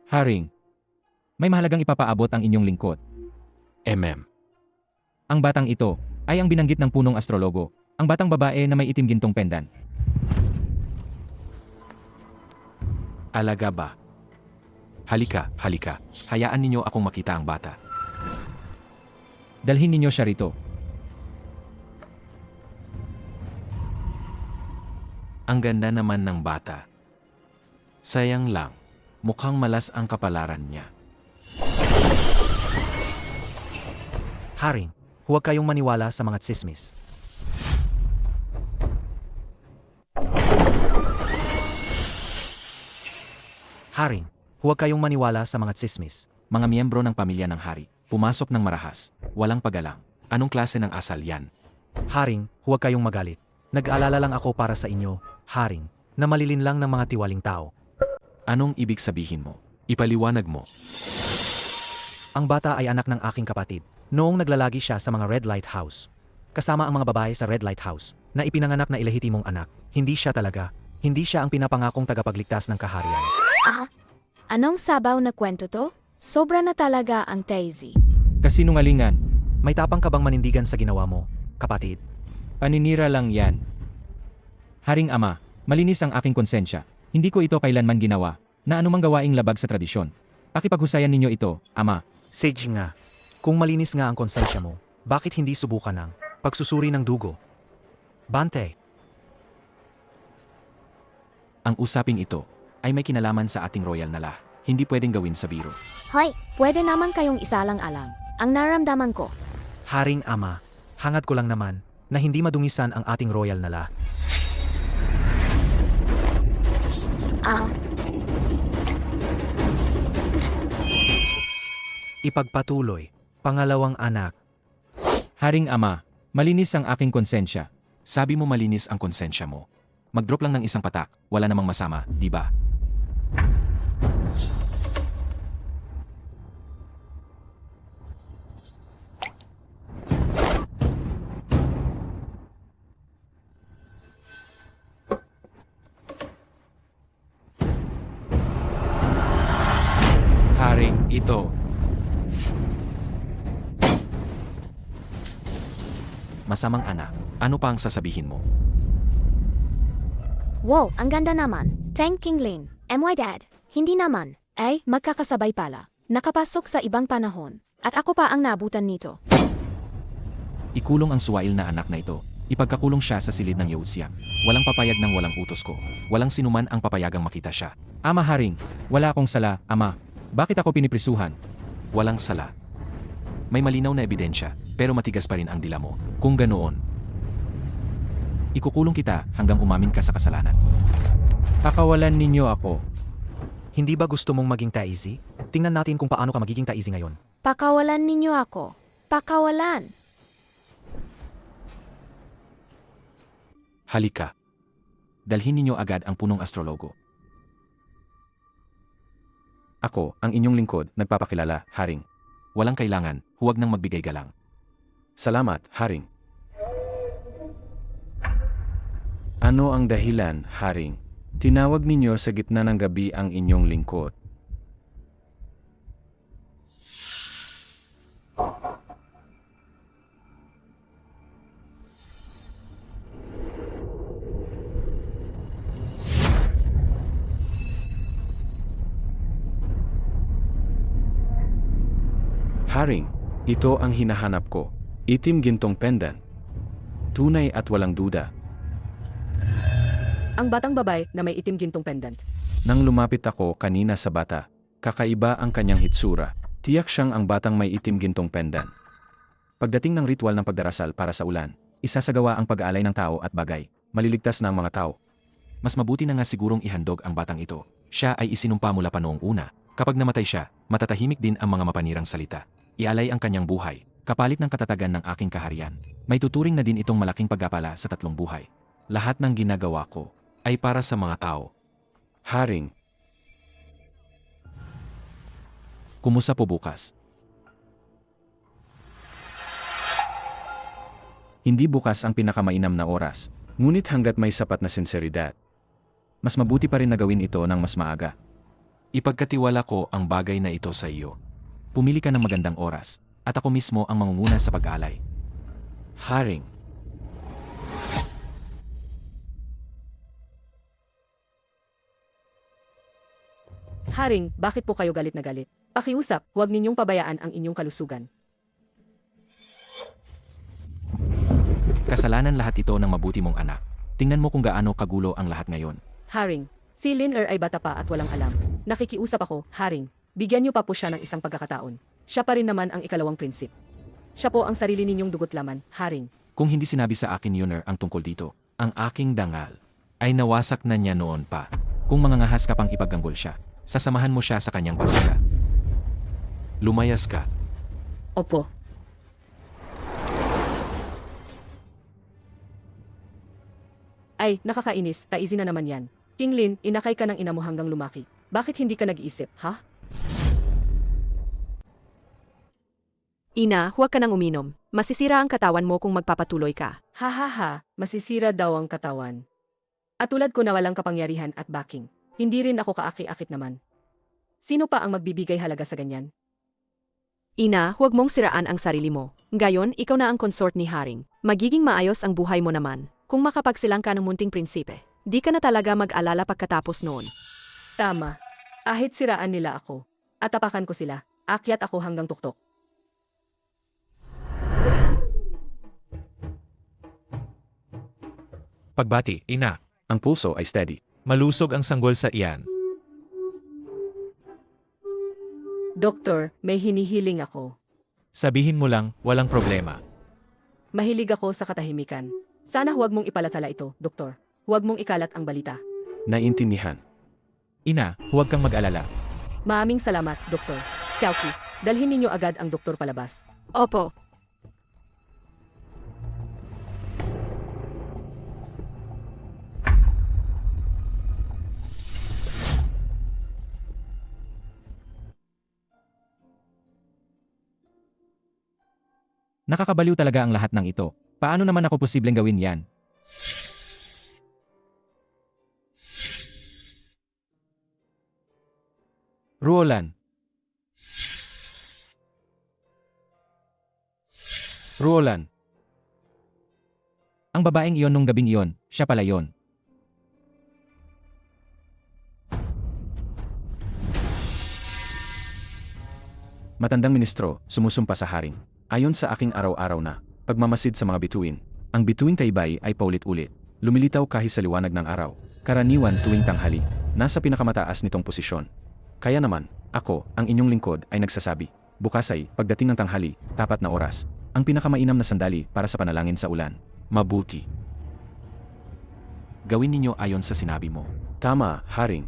Haring, may mahalagang ipapaabot ang inyong lingkod. Ang batang ito ay ang binanggit ng punong astrologo, ang batang babae na may itim gintong pendan. Alaga ba? Halika, halika. Hayaan ninyo akong makita ang bata. Dalhin ninyo siya rito. Ang ganda naman ng bata. Sayang lang, mukhang malas ang kapalaran niya. Haring, huwag kayong maniwala sa mga tsismis. Haring, huwag kayong maniwala sa mga tsismis. Mga miyembro ng pamilya ng hari, pumasok ng marahas, walang pagalang. Anong klase ng asal yan? Haring, huwag kayong magalit. Nag-aalala lang ako para sa inyo, Haring, na malilinlang ng mga tiwaling tao. Anong ibig sabihin mo? Ipaliwanag mo. Ang bata ay anak ng aking kapatid. Noong naglalagi siya sa mga red light house. Kasama ang mga babae sa red light house, na ipinanganak na ilehitimong anak. Hindi siya talaga. Hindi siya ang pinapangakong tagapagligtas ng kaharian. Anong sabaw na kwento to? Sobra na talaga ang Taizi. Kasinungalingan, May tapang ka bang manindigan sa ginawa mo, kapatid? paninira lang yan. Haring ama, malinis ang aking konsensya. Hindi ko ito kailanman ginawa, na anumang gawaing labag sa tradisyon. Pakipaghusayan ninyo ito, ama. Sage nga, kung malinis nga ang konsensya mo, bakit hindi subukan ng pagsusuri ng dugo? Bante, Ang usaping ito ay may kinalaman sa ating royal na law. Hindi pwedeng gawin sa biro. Hoy, pwede naman kayong isalang alam. Ang naramdaman ko. Haring ama, hangad ko lang naman na hindi madungisan ang ating royal na law. Ipagpatuloy, pangalawang anak. Haring ama, malinis ang aking konsensya. Sabi mo malinis ang konsensya mo. Mag-drop lang ng isang patak, wala namang masama, di ba? Haring, ito. Masamang anak, ano pa ang sasabihin mo? Wow, ang ganda naman. Thank King Lin. My dad. Hindi naman. Ay, magkakasabay pala. Nakapasok sa ibang panahon. At ako pa ang naabutan nito. Ikulong ang suwail na anak na ito. Ipagkakulong siya sa silid ng Yehusyang. Walang papayag ng walang utos ko. Walang sinuman ang papayagang makita siya. Ama Haring, wala akong sala, Ama. Bakit ako piniprisuhan? Walang sala. May malinaw na ebidensya, pero matigas pa rin ang dila mo. Kung ganoon, ikukulong kita hanggang umamin ka sa kasalanan. Pakawalan ninyo ako. Hindi ba gusto mong maging taizi? Tingnan natin kung paano ka magiging taizi ngayon. Pakawalan ninyo ako. Pakawalan. Halika. Dalhin ninyo agad ang punong astrologo. Ako, ang inyong lingkod, nagpapakilala, Haring. Walang kailangan, huwag nang magbigay galang. Salamat, Haring. Ano ang dahilan, Haring? Tinawag ninyo sa gitna ng gabi ang inyong lingkod. Haring, ito ang hinahanap ko. Itim gintong pendant. Tunay at walang duda. Ang batang babae na may itim gintong pendant. Nang lumapit ako kanina sa bata, kakaiba ang kanyang hitsura. Tiyak siyang ang batang may itim gintong pendant. Pagdating ng ritual ng pagdarasal para sa ulan, isasagawa ang pag-aalay ng tao at bagay. Maliligtas na ang mga tao. Mas mabuti na nga sigurong ihandog ang batang ito. Siya ay isinumpa mula pa noong una. Kapag namatay siya, matatahimik din ang mga mapanirang salita. Ialay ang kanyang buhay, kapalit ng katatagan ng aking kaharian. May tuturing na din itong malaking pagpapala sa tatlong buhay. Lahat ng ginagawa ko ay para sa mga tao. Haring, Kumusta po bukas? hindi bukas ang pinakamainam na oras, ngunit hanggat may sapat na sinseridad. Mas mabuti pa rin na gawin ito ng mas maaga. Ipagkatiwala ko ang bagay na ito sa iyo. Pumili ka ng magandang oras, at ako mismo ang mangunguna sa pag-aalay. Haring, Haring, bakit po kayo galit na galit? Pakiusap, huwag ninyong pabayaan ang inyong kalusugan. kasalanan lahat ito ng mabuti mong anak. Tingnan mo kung gaano kagulo ang lahat ngayon. Haring, si Lin ay bata pa at walang alam. Nakikiusap ako, Haring. Bigyan niyo pa po siya ng isang pagkakataon. Siya pa rin naman ang ikalawang prinsip. Siya po ang sarili ninyong dugot laman, Haring. Kung hindi sinabi sa akin Yuner ang tungkol dito, ang aking dangal ay nawasak na niya noon pa. Kung mangangahas ka pang ipagganggol siya, sasamahan mo siya sa kanyang parusa. Lumayas ka. Opo. Ay, nakakainis, taizi na naman yan. King Lin, inakay ka ng ina mo hanggang lumaki. Bakit hindi ka nag-iisip, ha? Ina, huwag ka nang uminom. Masisira ang katawan mo kung magpapatuloy ka. Ha ha ha, masisira daw ang katawan. At tulad ko na walang kapangyarihan at backing, hindi rin ako kaaki-akit naman. Sino pa ang magbibigay halaga sa ganyan? Ina, huwag mong siraan ang sarili mo. Ngayon, ikaw na ang consort ni Haring. Magiging maayos ang buhay mo naman. Kung makapagsilang ka ng munting prinsipe, di ka na talaga mag-alala pagkatapos noon. Tama. Ahit siraan nila ako. At tapakan ko sila. Akyat ako hanggang tuktok. Pagbati, ina. Ang pulso ay steady. Malusog ang sanggol sa iyan. Doktor, may hinihiling ako. Sabihin mo lang, walang problema. Mahilig ako sa katahimikan. Sana huwag mong ipalatala ito, Doktor. Huwag mong ikalat ang balita. Naiintindihan. Ina, huwag kang mag-alala. Maaming salamat, Doktor. Xiaoqi, dalhin ninyo agad ang doktor palabas. Opo. Nakakabaliw talaga ang lahat ng ito. Paano naman ako posibleng gawin yan? Ruolan, Ruolan. Ang babaeng iyon nung gabing iyon, siya pala yon. Matandang ministro, sumusumpa sa haring. Ayon sa aking araw-araw na pagmamasid sa mga bituin, ang bituing taybay ay paulit-ulit. Lumilitaw kahit sa liwanag ng araw. Karaniwan tuwing tanghali, nasa pinakamataas nitong posisyon. Kaya naman, ako, ang inyong lingkod ay nagsasabi, bukas ay, pagdating ng tanghali, tapat na oras, ang pinakamainam na sandali para sa panalangin sa ulan. Mabuti. Gawin ninyo ayon sa sinabi mo. Tama, haring.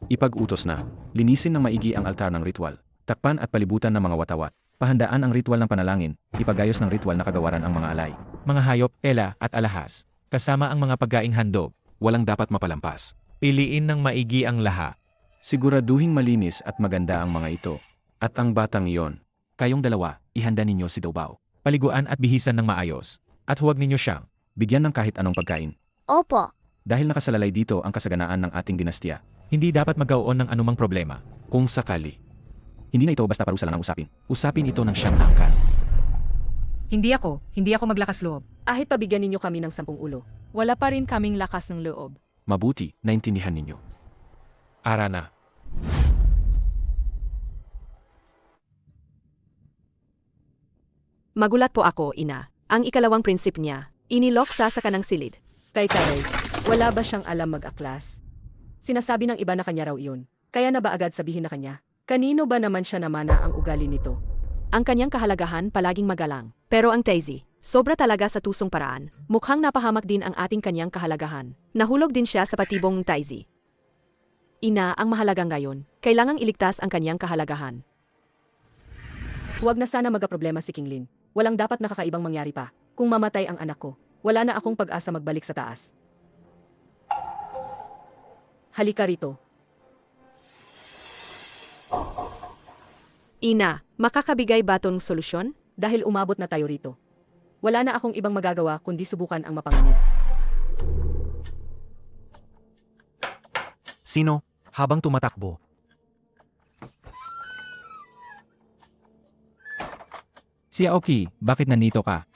Ipag-utos na, linisin ng maigi ang altar ng ritual, takpan at palibutan ng mga watawat, pahandaan ang ritual ng panalangin, ipagayos ng ritual na kagawaran ang mga alay. Mga hayop, tela at alahas, kasama ang mga pagkaing handog. Walang dapat mapalampas. Piliin ng maigi ang laha. Siguraduhing malinis at maganda ang mga ito. At ang batang iyon, Kayong dalawa, ihanda ninyo si Daubao. Paliguan at bihisan ng maayos. At huwag ninyo siyang bigyan ng kahit anong pagkain. Opo. Dahil nakasalalay dito ang kasaganaan ng ating dinastiya. hindi dapat magkaroon ng anumang problema. Kung sakali, Hindi na ito basta parusa lang ang usapin. usapin ito ng siyang angkan. Hindi ako maglakas loob. Ahit pabigyan ninyo kami ng 10 ulo. Wala pa rin kaming lakas ng loob. Mabuti, naintindihan ninyo. Ara na. Magulat po ako, ina. Ang ikalawang prinsip niya, inilok sa kanang silid. Kay Taray, wala ba siyang alam mag-aklas? Sinasabi ng iba na kanya raw iyon. Kaya na ba agad sabihin na kanya? Kanino ba naman siya namana ang ugali nito? Ang kanyang kahalagahan palaging magalang. Pero ang Daisy, sobra talaga sa tusong paraan. Mukhang napahamak din ang ating kanyang kahalagahan. Nahulog din siya sa patibong Daisy. Ina, ang mahalaga ngayon, kailangang iligtas ang kanyang kahalagahan. Huwag na sana magka-problema si King Lin. Walang dapat nakakaibang mangyari pa. Kung mamatay ang anak ko, wala na akong pag-asa magbalik sa taas. Halika rito. Ina, makakabigay ba tong solusyon? Dahil umabot na tayo rito. Wala na akong ibang magagawa kundi subukan ang mapanganib. Sino? Habang tumatakbo. Si Aoki, bakit nandito ka?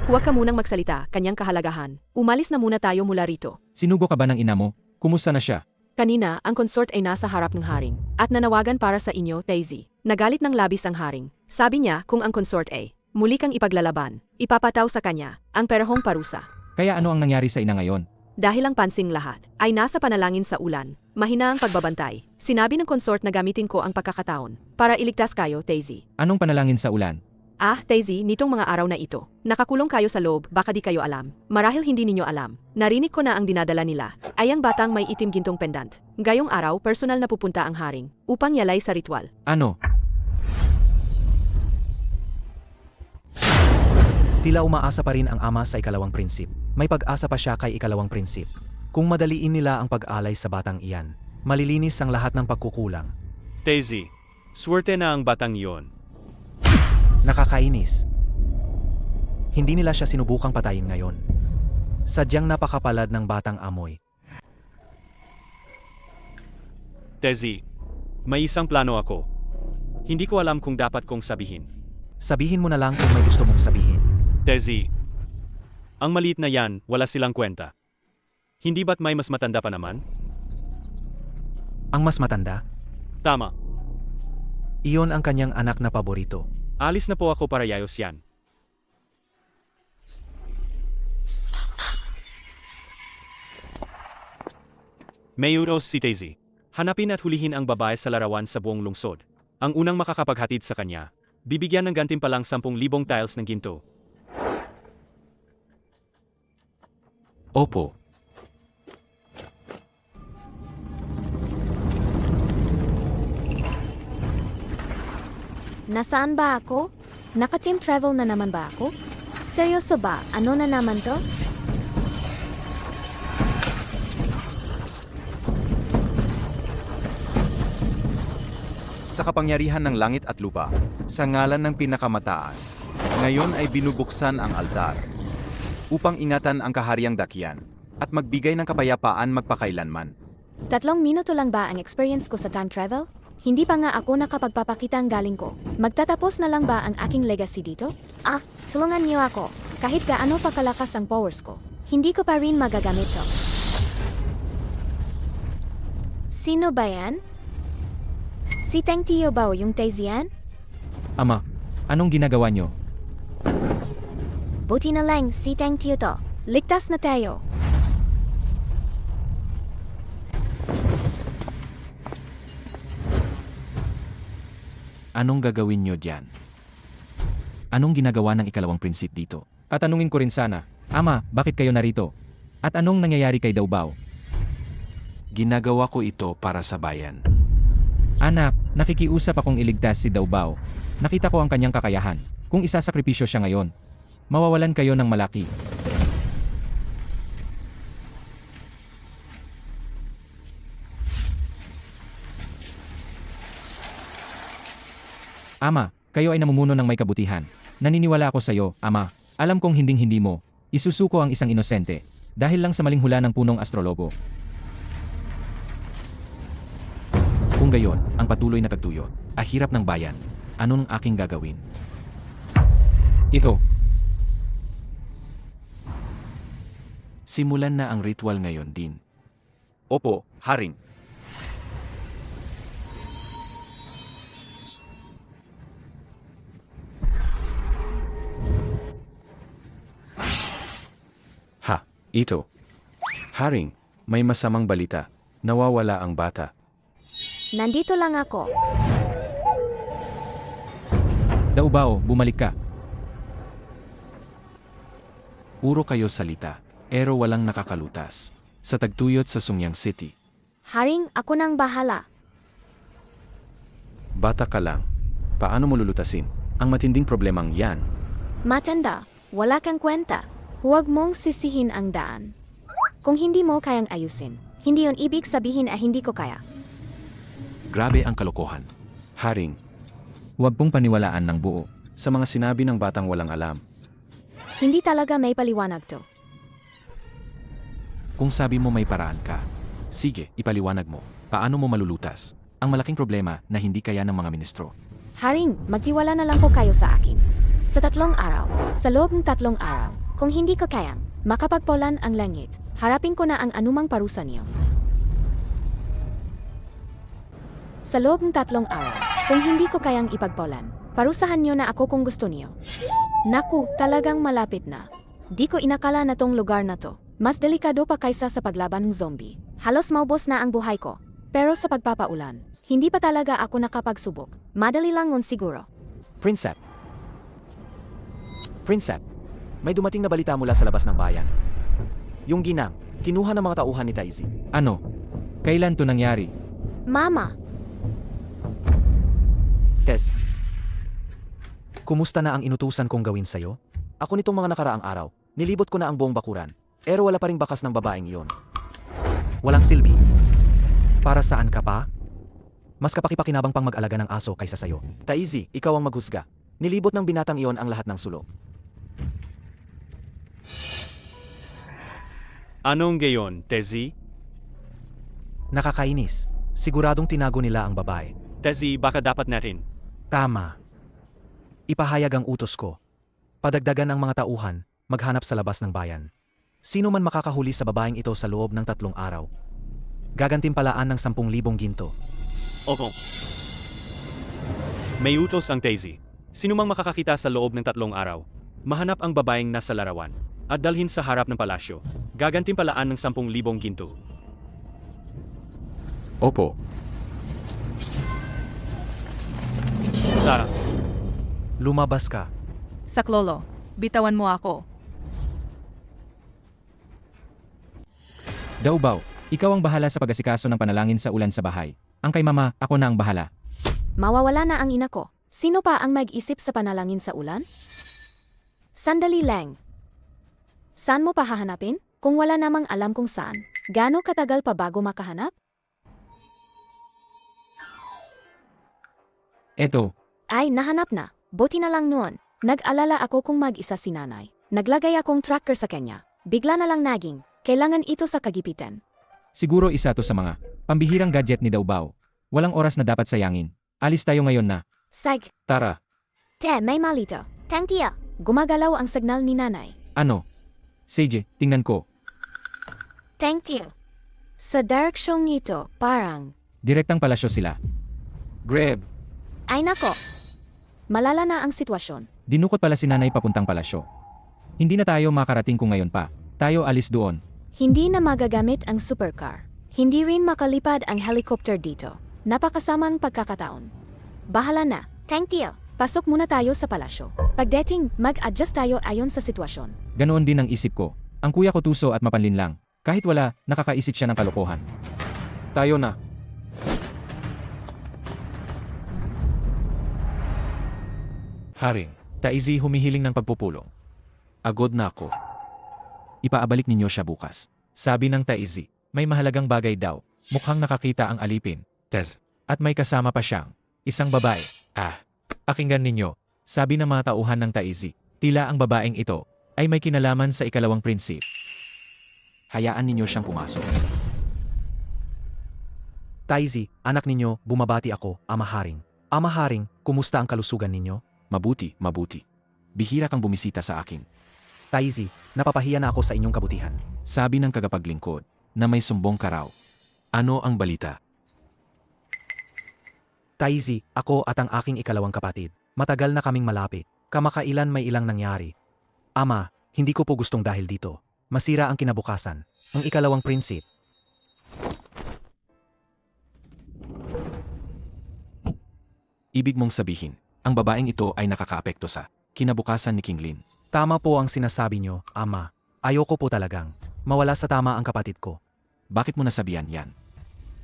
Huwag ka munang magsalita, kanyang kahalagahan. Umalis na muna tayo mula rito. Sinugo ka ba ng ina mo? Kumusta na siya? Kanina, ang consort ay nasa harap ng haring. At nanawagan para sa inyo, Daisy. Nagalit ng labis ang haring. Sabi niya kung ang consort ay muli kang ipaglalaban, ipapataw sa kanya ang perahong parusa. Kaya ano ang nangyari sa ina ngayon? Dahil ang pansing lahat ay nasa panalangin sa ulan, mahina ang pagbabantay. Sinabi ng consort na gamitin ko ang pagkakataon para iligtas kayo, Daisy. Anong panalangin sa ulan? Daisy, nitong mga araw na ito, nakakulong kayo sa loob, baka di kayo alam. Marahil hindi ninyo alam. Narinig ko na ang dinadala nila ay ang batang may itim gintong pendant. Gayong araw, personal na pupunta ang haring upang yalay sa ritual. Ano? Tila umaasa pa rin ang ama sa ikalawang prinsip. May pag-asa pa siya kay ikalawang prinsip. Kung madaliin nila ang pag-alay sa batang iyan, malilinis ang lahat ng pagkukulang. Daisy, swerte na ang batang iyon. Nakakainis. Hindi nila siya sinubukang patayin ngayon. Sadyang napakapalad ng batang amoy. Daisy, may isang plano ako. Hindi ko alam kung dapat kong sabihin. Sabihin mo na lang kung may gusto mong sabihin. Daisy, ang maliit na yan, wala silang kwenta. Hindi ba't may mas matanda pa naman? Ang mas matanda, Tama. iyon ang kanyang anak na paborito. Alis na po ako para yayos yan. Mayuros si Daisy. Hanapin at hulihin ang babae sa larawan sa buong lungsod. Ang unang makakapaghatid sa kanya, bibigyan ng gantimpalang 10,000 tiles ng ginto. Opo, Nasaan ba ako? Naka-team travel na naman ba ako? Seryoso ba? Ano na naman to? Sa kapangyarihan ng langit at lupa, sa ngalan ng pinakamataas, ngayon ay binubuksan ang altar upang ingatan ang kahariang dakyan at magbigay ng kapayapaan magpakailanman. 3 minuto lang ba ang experience ko sa time travel? Hindi pa nga ako nakapagpapakita ang galing ko. Magtatapos na lang ba ang aking legacy dito? Tulungan niyo ako. Kahit gaano pa kalakas ang powers ko, hindi ko pa rin magagamit to. Sino ba yan? Si Teng Tio ba o yung Taizian? Ama, anong ginagawa niyo? Buti na lang si Teng Tio to. Ligtas na tayo. Anong gagawin nyo diyan? Anong ginagawa ng ikalawang prinsip dito? At tanungin ko rin sana, Ama, bakit kayo narito? At anong nangyayari kay Daubao? Ginagawa ko ito para sa bayan. Anak, nakikiusap akong iligtas si Daubao. Nakita ko ang kanyang kakayahan. Kung isasakripisyo siya ngayon, mawawalan kayo ng malaki. Ama, kayo ay namumuno ng may kabutihan. Naniniwala ako sa iyo, Ama. Alam kong hinding-hindi mo. Isusuko ang isang inosente. Dahil lang sa maling hula ng punong astrologo. Kung gayon, ang patuloy na pagtuyo, hirap ng bayan. Anong aking gagawin? Ito, Simulan na ang ritual ngayon din. Opo, Haring. ito. Haring, may masamang balita. Nawawala ang bata. Nandito lang ako. Daubao, bumalik ka. Puro kayo salita, pero walang nakakalutas. Sa tagtuyot sa Sungyang City. Haring, ako nang bahala. Bata ka lang. Paano mo lulutasin ang matinding problemang yan? Matanda, wala kang kwenta. Huwag mong sisihin ang daan. Kung hindi mo kayang ayusin, hindi yon ibig sabihin hindi ko kaya. Grabe ang kalokohan. Haring, huwag pong paniwalaan ng buo sa mga sinabi ng batang walang alam. Hindi talaga may paliwanag to. Kung sabi mo may paraan ka, sige, ipaliwanag mo. Paano mo malulutas ang malaking problema na hindi kaya ng mga ministro? Haring, magtiwala na lang po kayo sa akin. Sa 3 araw, sa loob ng 3 araw, kung hindi ko kayang makapagpulan ang langit, harapin ko na ang anumang parusa niyo. Sa loob ng 3 araw, kung hindi ko kayang ipagpulan, parusahan niyo na ako kung gusto niyo. Naku, talagang malapit na. Di ko inakala na tong lugar na to. Mas delikado pa kaysa sa paglaban ng zombie. Halos maubos na ang buhay ko. Pero sa pagpapaulan, hindi pa talaga ako nakapagsubok. Madali lang ngun siguro. Prinsep, may dumating na balita mula sa labas ng bayan. Yung ginang, kinuha ng mga tauhan ni Taizi. Ano? Kailan to nangyari? Mama, Tess, kumusta na ang inutusan kong gawin sa'yo? Ako nitong mga nakaraang araw, nilibot ko na ang buong bakuran, pero wala pa ring bakas ng babaeng iyon. Walang silbi. Para saan ka pa? Mas kapakipakinabang pang mag-alaga ng aso kaysa sa'yo. Taizi, ikaw ang maghusga. Nilibot ng binatang iyon ang lahat ng sulok. Anong gayon, Tezi? Nakakainis. Siguradong tinago nila ang babae. Tezi, baka dapat natin. Tama. Ipahayag ang utos ko. Padagdagan ang mga tauhan, maghanap sa labas ng bayan. Sino man makakahuli sa babaeng ito sa loob ng 3 araw, gagantimpalaan ng 10,000 ginto. Opo. May utos ang Tezi. Sino mang makakakita sa loob ng 3 araw, mahanap ang babaeng nasa larawan, at dalhin sa harap ng palasyo. Gagantimpalaan ng 10,000 ginto. Opo. Tara. Lumabas ka. Saklolo, bitawan mo ako. Daubao, ikaw ang bahala sa pag-asikaso ng panalangin sa ulan sa bahay. Ang kay mama, ako na ang bahala. mawawala na ang ina ko. Sino pa ang mag-isip sa panalangin sa ulan? Sandali lang. Saan mo pa hahanapin? Kung wala namang alam kung saan, gaano katagal pa bago makahanap? Eto, Ay, nahanap na. Buti na lang noon. Nag-alala ako kung mag-isa si nanay. Naglagay akong tracker sa kanya. Bigla na lang naging, kailangan ito sa kagipitan. Siguro isa to sa mga pambihirang gadget ni Daubao. Walang oras na dapat sayangin. Alis tayo ngayon na. Sag, Tara. te, may malito. Tang tiyo. Gumagalaw ang signal ni nanay. Ano? Seiji, tingnan ko. Tang tiyo. Sa direksyong ito, parang, Direktang palasyo sila. Grab. ay nako. Malala na ang sitwasyon. Dinukot pala si nanay papuntang palasyo. Hindi na tayo makarating kung ngayon pa. Tayo alis doon. Hindi na magagamit ang supercar. Hindi rin makalipad ang helicopter dito. Napakasamang pagkakataon. Bahala na. Tang tiyo. Pasok muna tayo sa palasyo. Pagdating, mag-adjust tayo ayon sa sitwasyon. Ganoon din ang isip ko. Ang kuya ko tuso at mapanlin lang. Kahit wala, nakakaisip siya ng kalokohan. Tayo na. Haring, Taizi humihiling ng pagpupulong. Agod na ako. Ipaabalik ninyo siya bukas. Sabi ng Taizi, may mahalagang bagay daw. Mukhang nakakita ang alipin, Tez. At may kasama pa siyang isang babae. Pakinggan ninyo, sabi ng mga tauhan ng Taizi, tila ang babaeng ito ay may kinalaman sa ikalawang prinsip. Hayaan ninyo siyang pumasok. Taizi, anak ninyo, bumabati ako, Ama Haring. Ama Haring, kumusta ang kalusugan ninyo? Mabuti, mabuti. Bihira kang bumisita sa akin. Taizi, napapahiya na ako sa inyong kabutihan. Sabi ng kagapaglingkod na may sumbong ka raw. Ano ang balita? Taizi, ako at ang aking ikalawang kapatid. Matagal na kaming malapit. Kamakailan may ilang nangyari. Ama, hindi ko po gustong dahil dito. Masira ang kinabukasan. Ang ikalawang prinsip. Ibig mong sabihin, ang babaeng ito ay nakakaapekto sa kinabukasan ni King Lin. Tama po ang sinasabi nyo, Ama. Ayoko po talagang mawala sa tama ang kapatid ko. Bakit mo nasabihan yan?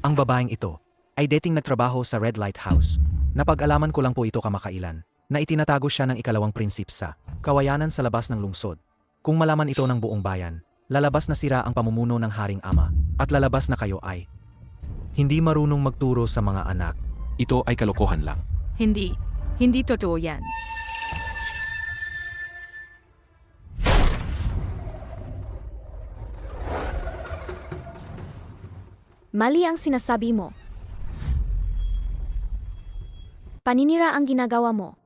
Ang babaeng ito ay dating nagtrabaho sa Red Light House. Napag-alaman ko lang po ito kamakailan na itinatago siya ng ikalawang prinsip sa kawayanan sa labas ng lungsod. Kung malaman ito ng buong bayan, lalabas na sira ang pamumuno ng Haring Ama at lalabas na kayo ay hindi marunong magturo sa mga anak. Ito ay kalokohan lang. Hindi. Hindi totoo yan. Mali ang sinasabi mo. Paninira ang ginagawa mo.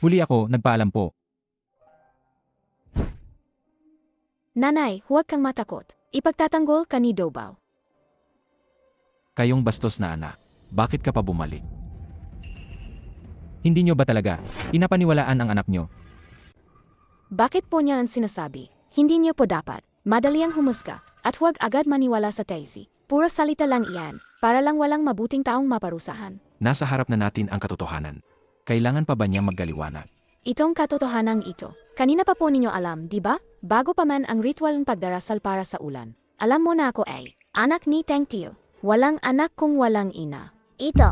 Huli ako, nagpaalam po. Nanay, huwag kang matakot. Ipagtatanggol ka ni Daubao. Kayong bastos na anak. Bakit ka pa bumalik? Hindi nyo ba talaga inapaniwalaan ang anak nyo? Bakit po niya ang sinasabi? Hindi niyo po dapat. Madali ang humusga. At huwag agad maniwala sa Taizi. Puro salita lang iyan. Para lang walang mabuting taong maparusahan. Nasa harap na natin ang katotohanan. Kailangan pa ba niyang maggaliwanag? Itong katotohanan ito. Kanina pa po ninyo alam, di ba? Bago pa man ang ritual ng pagdarasal para sa ulan. Alam mo na ako ay, anak ni Tang Tio. Walang anak kung walang ina. Ito.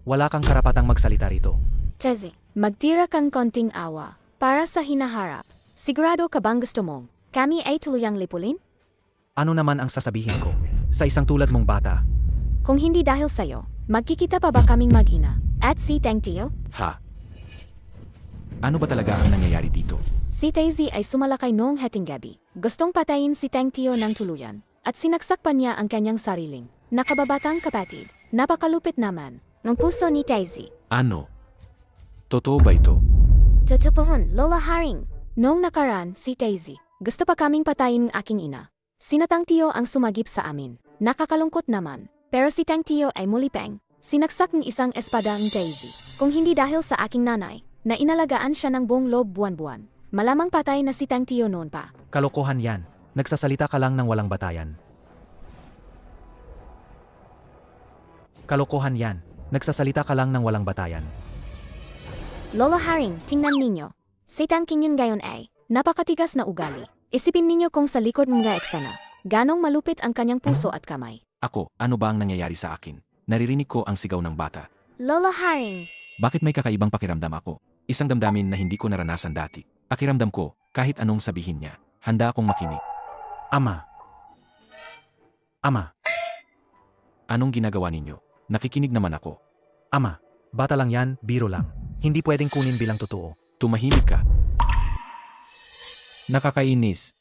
Wala kang karapatang magsalita rito. Tezi, magtira kang konting awa. Para sa hinaharap. Sigurado ka bang gusto mong kami ay tuluyang lipulin? Ano naman ang sasabihin ko sa isang tulad mong bata? Kung hindi dahil sa'yo, magkikita pa ba kaming mag-ina? At si Tang Tio? Ha? Ano ba talaga ang nangyayari dito? Si Taizi ay sumalakay noong hating gabi. Gustong patayin si Tang Tio ng tuluyan. At sinaksak pa niya ang kanyang sariling nakababatang kapatid. Napakalupit naman ng puso ni Taizi. Ano? Totoo ba ito? Tutupuhon, Lola Haring. Noong nakaraan, si Taizi, gusto pa kaming patayin ng aking ina. Sina Tang Tio ang sumagip sa amin. Nakakalungkot naman. Pero si Tang Tio ay muli pang sinaksak ng isang espada ng Taizi. Kung hindi dahil sa aking nanay, na inalagaan siya ng buong loob buwan-buwan. Malamang patay na si Tang Tio noon pa. Kalokohan yan. Nagsasalita ka lang ng walang batayan. Kalokohan yan. Nagsasalita ka lang ng walang batayan. Lola Haring, tingnan ninyo. Si Tang King yun gayon ay napakatigas na ugali. Isipin ninyo kung sa likod mga eksena, ganong malupit ang kanyang puso at kamay. Ako, ano ba ang nangyayari sa akin? Naririnig ko ang sigaw ng bata. Lola Haring. Bakit may kakaibang pakiramdam ako? Isang damdamin na hindi ko naranasan dati. Pakiramdam ko, kahit anong sabihin niya, handa akong makinig. Ama. Ama. Anong ginagawa ninyo? Nakikinig naman ako. Ama. Bata lang yan, biro lang. Hindi pwedeng kunin bilang totoo. Tumahimik ka. Nakakainis.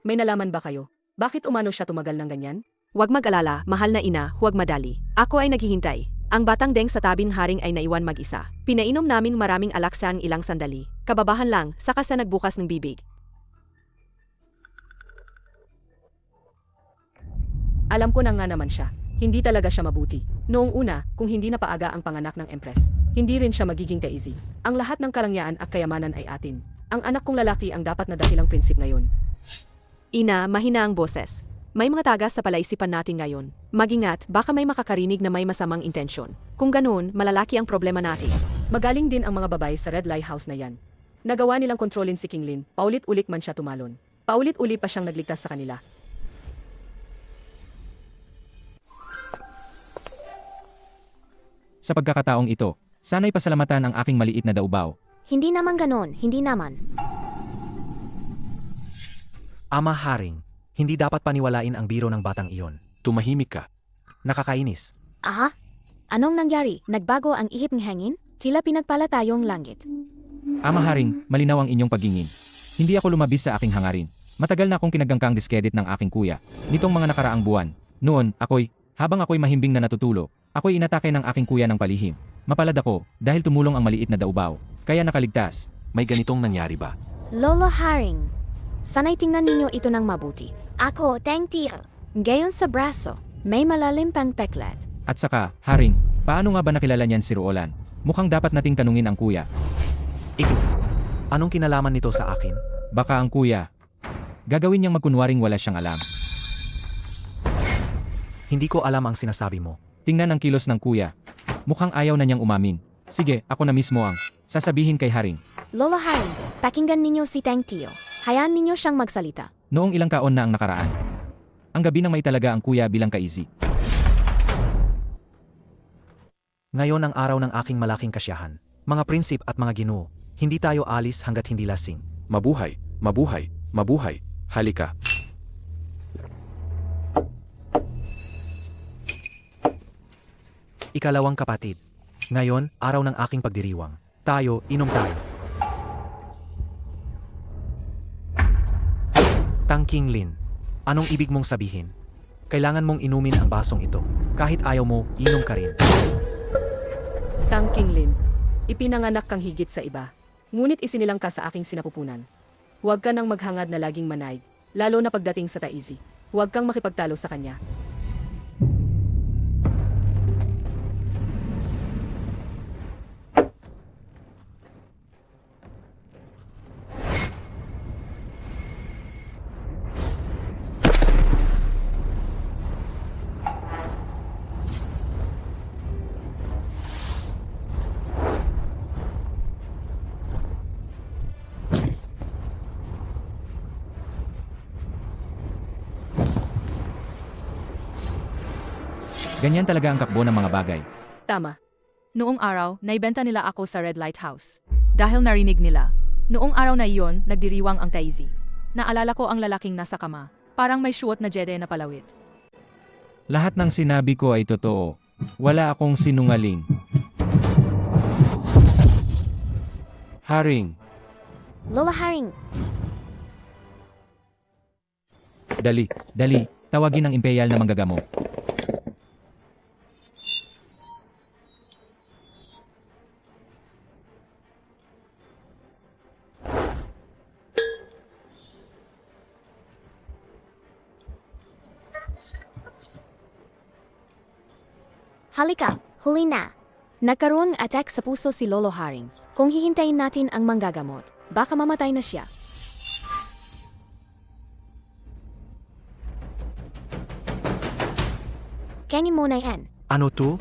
May nalaman ba kayo? Bakit umano siya tumagal ng ganyan? Huwag mag-alala, mahal na ina, huwag madali. Ako ay naghihintay. Ang batang Deng sa tabing haring ay naiwan mag-isa. Pinainom namin maraming alak sa ang ilang sandali. Kababahan lang, saka sa nagbukas ng bibig. Alam ko na nga naman siya. Hindi talaga siya mabuti. Noong una, kung hindi na paaga ang panganak ng Empress, hindi rin siya magiging Taizi. Ang lahat ng karangyaan at kayamanan ay atin. Ang anak kong lalaki ang dapat na dahilang prinsip ngayon. Ina, mahina ang boses. May mga taga sa palaisipan natin ngayon. Mag-ingat, baka may makakarinig na may masamang intensyon. Kung ganoon, malalaki ang problema natin. Magaling din ang mga babae sa Red Lighthouse na yan. Nagawa nilang kontrolin si King Lin, paulit-ulit man siya tumalon. Paulit-ulit pa siyang nagligtas sa kanila. Sa pagkakataong ito, sana'y pasalamatan ang aking maliit na daubaw. Hindi naman ganon, hindi naman. Ama Haring, hindi dapat paniwalain ang biro ng batang iyon. Tumahimik ka. Nakakainis. Aha? Anong nangyari? Nagbago ang ihip ng hangin? Tila pinagpala tayong langit. Ama Haring, malinaw ang inyong pagingin. Hindi ako lumabis sa aking hangarin. Matagal na akong kinagangkang diskedit ng aking kuya. Nitong mga nakaraang buwan. Noon, habang ako'y mahimbing na natutulo, ako'y inatake ng aking kuya ng palihim. Mapalad ako dahil tumulong ang maliit na daubaw. Kaya nakaligtas. May ganitong nangyari ba? Lolo Haring, sana'y tingnan ninyo ito ng mabuti. Ako, Teng Tia. Gayon sa braso, may malalim pang peklat. At saka, Haring, paano nga ba nakilala niyan si Ruolan? Mukhang dapat nating tanungin ang kuya. Ito, anong kinalaman nito sa akin? Baka ang kuya, gagawin niyang magkunwaring wala siyang alam. Hindi ko alam ang sinasabi mo. Tingnan ang kilos ng kuya. Mukhang ayaw na niyang umamin. Sige, ako na mismo ang sasabihin kay Haring. Lolo Haring, pakinggan ninyo si Teng Tio. Hayaan ninyo siyang magsalita. Noong ilang taon na ang nakaraan. Ang gabi nang may talaga ang kuya bilang kaizi. Ngayon ang araw ng aking malaking kasyahan. Mga prinsip at mga ginoo, hindi tayo alis hanggat hindi lasing. Mabuhay, mabuhay, mabuhay. Halika. Ikalawang kapatid. Ngayon, araw ng aking pagdiriwang. Tayo, inom tayo. Tang King Lin, anong ibig mong sabihin? Kailangan mong inumin ang basong ito. Kahit ayaw mo, inom ka rin. Tang King Lin, ipinanganak kang higit sa iba. Ngunit isinilang ka sa aking sinapupunan. Huwag ka nang maghangad na laging manaig, lalo na pagdating sa Taizi. Huwag kang makipagtalo sa kanya. Ganyan talaga ang takbo ng mga bagay. Tama. Noong araw, naibenta nila ako sa Red Lighthouse. Dahil narinig nila. Noong araw na iyon, nagdiriwang ang Taizi. Naalala ko ang lalaking nasa kama. Parang may suot na jede na palawit. Lahat ng sinabi ko ay totoo. Wala akong sinungaling. Haring, Lolo Haring, dali, tawagin ang imperial na manggagamo. halika, huli na. Nagkaroon attack sa puso si Lolo Haring. Kung hihintayin natin ang manggagamot, baka mamatay na siya. Kenny mo na yan. Ano to?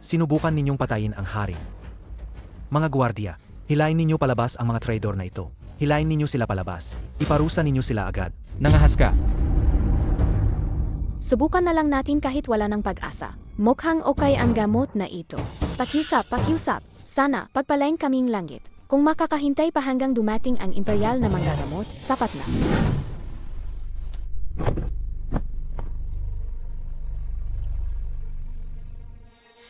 Sinubukan ninyong patayin ang Haring. Mga gwardiya, hilain ninyo palabas ang mga traidor na ito. Hilain ninyo sila palabas. Iparusa ninyo sila agad. Nangahas ka. Subukan na lang natin kahit wala ng pag-asa. Mukhang okay ang gamot na ito. Pakiusap. Sana, pagpalain kaming langit. Kung makakahintay pa hanggang dumating ang imperial na manggagamot, sapat na.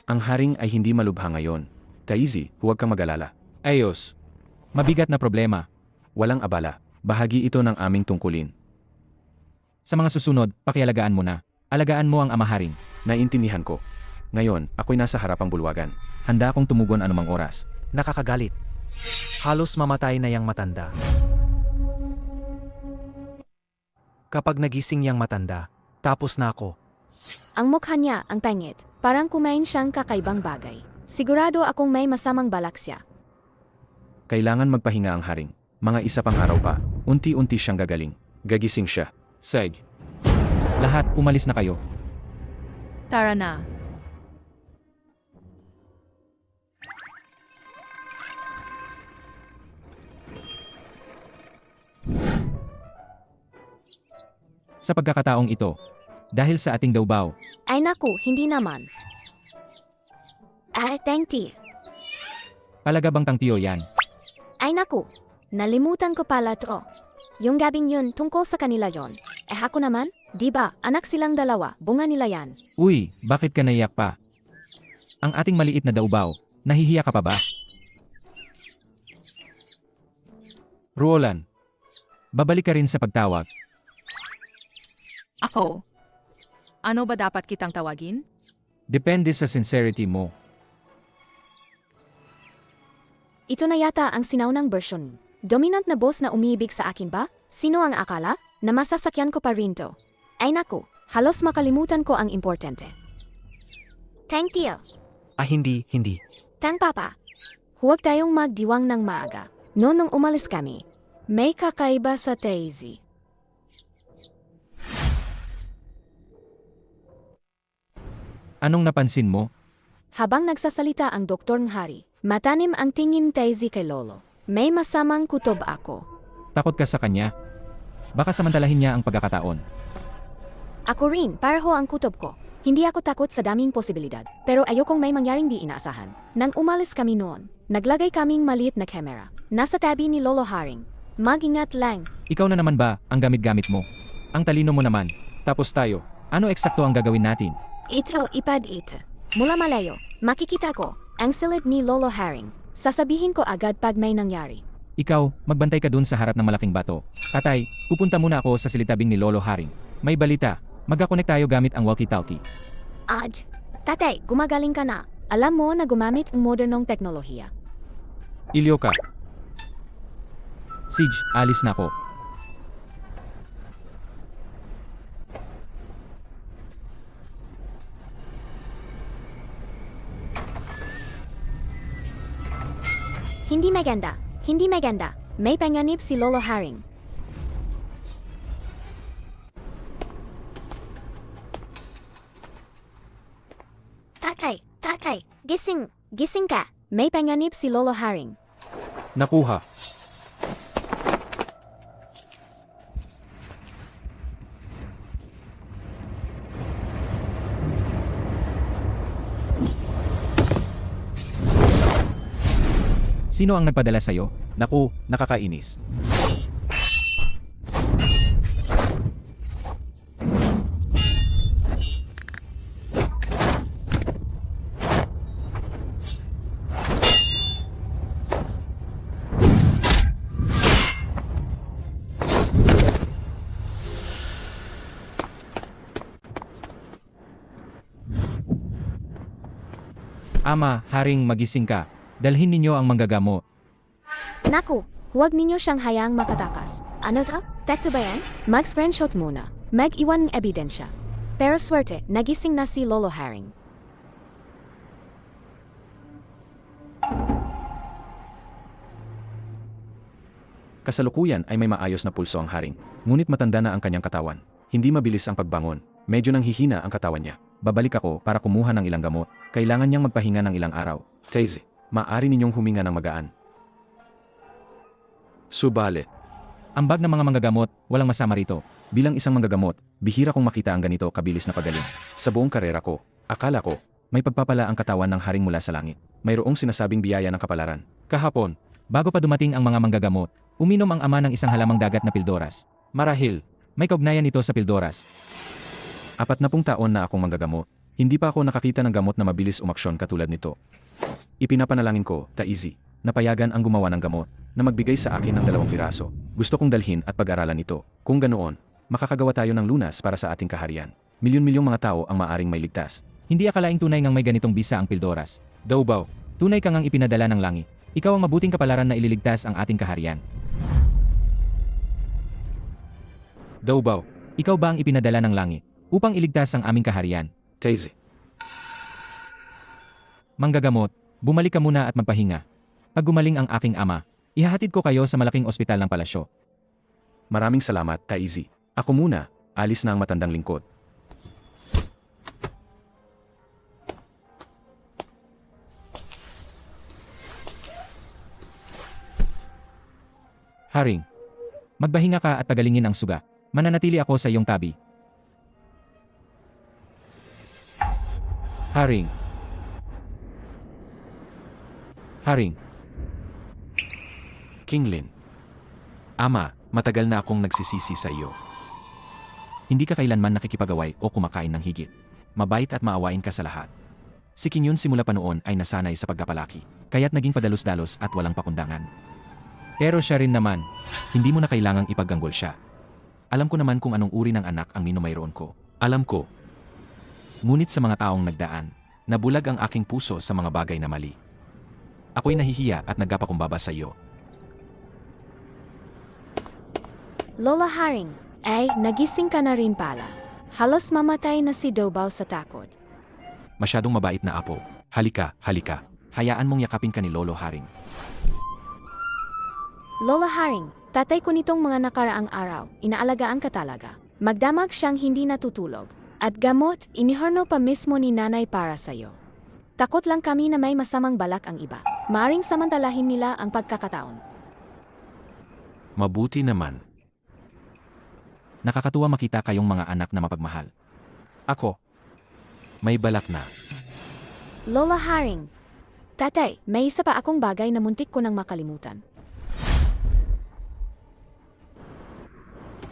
Ang haring ay hindi malubha ngayon. Taizi, huwag kang mag-alala. Ayos. Mabigat na problema. Walang abala. Bahagi ito ng aming tungkulin. Sa mga susunod, pakialagaan mo na. Alagaan mo ang ama haring. Naiintindihan ko. Ngayon, ako'y nasa harapang bulwagan. Handa akong tumugon anumang oras. Nakakagalit. Halos mamatay na yang matanda. Kapag nagising yang matanda, tapos na ako. Ang mukha niya ang pangit. Parang kumain siyang kakaibang bagay. Sigurado akong may masamang balak siya. Kailangan magpahinga ang haring. Mga isa pang araw pa, unti-unti siyang gagaling. Gagising siya. Seg. Lahat, umalis na kayo. Tara na. Sa pagkakataong ito, dahil sa ating dawbaw, Ay naku, hindi naman. Thank you. palaga bang tangtiyo yan? Ay naku, nalimutan ko pala to. Yung gabing yun tungkol sa kanila yon. Ako naman, di ba, anak silang dalawa, bunga nila yan. Uy, bakit ka naiyak pa? Ang ating maliit na dawbaw, nahihiya ka pa ba? Roland, babalik ka rin sa pagtawag. Ako? Ano ba dapat kitang tawagin? Depende sa sincerity mo. Ito na yata ang sinaunang version. Dominant na boss na umiibig sa akin ba? Sino ang akala? Na masasakyan ko pa rin to. Ay naku, halos makalimutan ko ang importante. Thank you. Hindi. Tang papa. Huwag tayong magdiwang ng maaga. Nung umalis kami, may kakaiba sa Daisy. Anong napansin mo? Habang nagsasalita ang Doktor Hari, matanim ang tingin Daisy kay Lolo. May masamang kutob ako. Takot ka sa kanya? Baka samantalahin niya ang pagkakataon. Ako rin, pareho ang kutob ko. Hindi ako takot sa daming posibilidad, pero ayokong may mangyaring di inaasahan. Nang umalis kami noon, naglagay kaming maliit na kamera. Nasa tabi ni Lolo Haring. Mag-ingat lang. Ikaw na naman ba ang gamit-gamit mo? Ang talino mo naman. Tapos tayo, ano eksakto ang gagawin natin? Ito, ipad ito. Mula malayo, makikita ko ang silid ni Lolo Haring. Sasabihin ko agad pag may nangyari. Ikaw, magbantay ka dun sa harap ng malaking bato. Tatay, pupunta muna ako sa silitabing ni Lolo Haring. May balita, magkakonek tayo gamit ang walkie-talkie. Tatay, gumagaling ka na. Alam mo na gumamit ang modernong teknolohiya. Ilyo ka. Siege, alis na ako. Hindi maganda. Hindi maganda. May panganib si Lolo Haring. Tatay, gising ka. May panganib si Lolo Haring. Nakuha. Sino ang nagpadala sa'yo? Naku, nakakainis. Ama, Haring, magising ka. Dalhin ninyo ang manggagamot. Naku, huwag ninyo siyang hayaang makatakas. Ano to? Tekto ba yan? Mag-screenshot muna. Mag-iwan ng ebidensya. Pero swerte, nagising na si Lolo Haring. Kasalukuyan ay may maayos na pulso ang haring. Ngunit matanda na ang kanyang katawan. Hindi mabilis ang pagbangon. Medyo nang hihina ang katawan niya. Babalik ako para kumuha ng ilang gamot. Kailangan niyang magpahinga ng ilang araw. Daisy, maaari ninyong huminga ng magaan. Subalit, Ang bag ng mga manggagamot, walang masama rito. bilang isang manggagamot, bihira kong makita ang ganito kabilis na pagaling. Sa buong karera ko, akala ko, may pagpapala ang katawan ng haring mula sa langit. Mayroong sinasabing biyaya ng kapalaran. Kahapon, bago pa dumating ang mga manggagamot, uminom ang ama ng isang halamang dagat na pildoras. Marahil, may kaugnayan ito sa pildoras. 40 taon na akong manggagamot. Hindi pa ako nakakita ng gamot na mabilis umaksyon katulad nito. Ipinapanalangin ko, Taizi, na payagan ang gumawa ng gamot na magbigay sa akin ng 2 piraso. Gusto kong dalhin at pag-aralan ito. Kung ganoon, makakagawa tayo ng lunas para sa ating kaharian. Milyon-milyong mga tao ang maaring may ligtas. Hindi akalaing tunay ngang may ganitong bisa ang Pildoras. Daubaw, tunay ka ngang ipinadala ng langit. Ikaw ang mabuting kapalaran na ililigtas ang ating kaharian. Daubaw, ikaw ba ang ipinadala ng langit upang iligtas ang aming kaharian? Taizi, Manggagamot, bumalik ka muna at magpahinga. Pag gumaling ang aking ama, ihahatid ko kayo sa malaking ospital ng palasyo. maraming salamat, Taizi. Ako muna, alis na ang matandang lingkod. Haring, magpahinga ka at pagalingin ang suga. Mananatili ako sa iyong tabi. Haring. Haring. Kinglin. Ama, matagal na akong nagsisisi sa iyo. Hindi ka kailanman nakikipagaway o kumakain ng higit. Mabait at maawain ka sa lahat. Si King Yun simula pa noon ay nasanay sa pagkapalaki, kaya't naging padalos-dalos at walang pakundangan. Pero siya rin naman, hindi mo na kailangang ipagganggol siya. Alam ko naman kung anong uri ng anak ang minumayroon ko. Alam ko. Ngunit sa mga taong nagdaan, nabulag ang aking puso sa mga bagay na mali. Ako'y nahihiya at nagpapakumbaba sa iyo. Lola Haring, ay nagising ka na rin pala. Halos mamatay na si Daubaw sa takot. Masyadong mabait na apo. Halika, halika. Hayaan mong yakapin ka ni Lolo Haring. Lola Haring, tatay ko nitong mga nakaraang araw, inaalagaan ka talaga. Magdamag siyang hindi natutulog. At gamot, inihorno pa mismo ni nanay para sa'yo. Takot lang kami na may masamang balak ang iba. Maaring samantalahin nila ang pagkakataon. Mabuti naman. Nakakatuwa makita kayong mga anak na mapagmahal. Ako, may balak na. Lola Haring, tatay, may isa pa akong bagay na muntik ko nang makalimutan.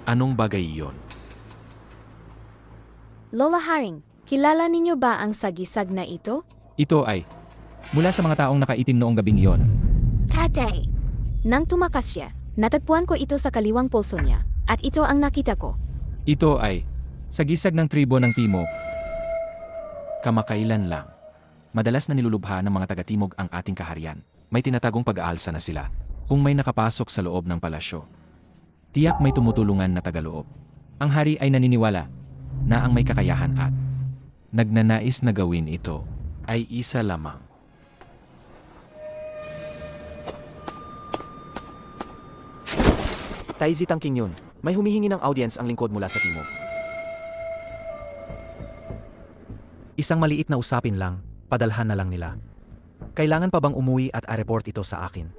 Anong bagay iyon? Lola Haring, kilala ninyo ba ang sagisag na ito? Ito ay mula sa mga taong nakaitim noong gabing iyon. Tatay, nang tumakas siya, natagpuan ko ito sa kaliwang pulso niya. At ito ang nakita ko. Ito ay sagisag ng tribo ng Timog. Kamakailan lang. Madalas na nilulubha ng mga taga-Timog ang ating kaharian. May tinatagong pag-aalsa na sila kung may nakapasok sa loob ng palasyo. Tiyak may tumutulungan na tagaloob. Ang hari ay naniniwala na ang may kakayahan at nagnanais na gawin ito ay isa lamang. Taizi King Yun, may humihingi ng audience ang lingkod mula sa timog. Isang maliit na usapin lang, padalhan na lang nila. Kailangan pa bang umuwi at a-report ito sa akin?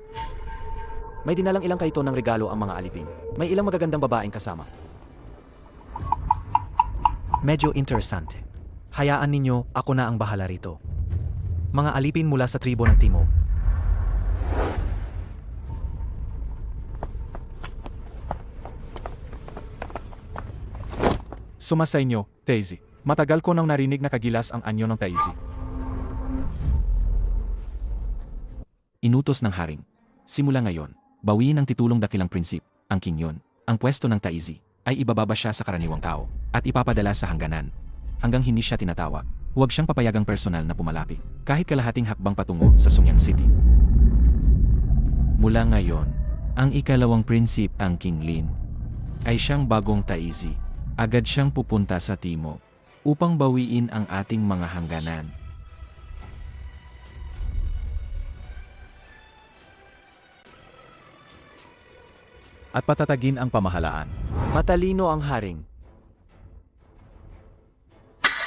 May dinalang ilang kaito ng regalo ang mga alipin. May ilang magagandang babaeng kasama. Medyo interesante. Hayaan ninyo, ako na ang bahala rito. Mga alipin mula sa tribo ng Timog. Sumasa inyo, Taizi. Matagal ko nang narinig na kagilas ang anyo ng Taizi. Inutos ng haring. Simula ngayon, bawiin ang titulong dakilang prinsip, ang King Yun. Ang pwesto ng Taizi ay ibababa siya sa karaniwang tao at ipapadala sa hangganan. Hanggang hindi siya tinatawag, huwag siyang papayagang personal na pumalapit kahit kalahating hakbang patungo sa Sungyang City. Mula ngayon, ang ikalawang prinsip, ang King Lin, ay siyang bagong Taizi. Agad siyang pupunta sa Timog upang bawiin ang ating mga hangganan. At patatagin ang pamahalaan. Matalino ang haring.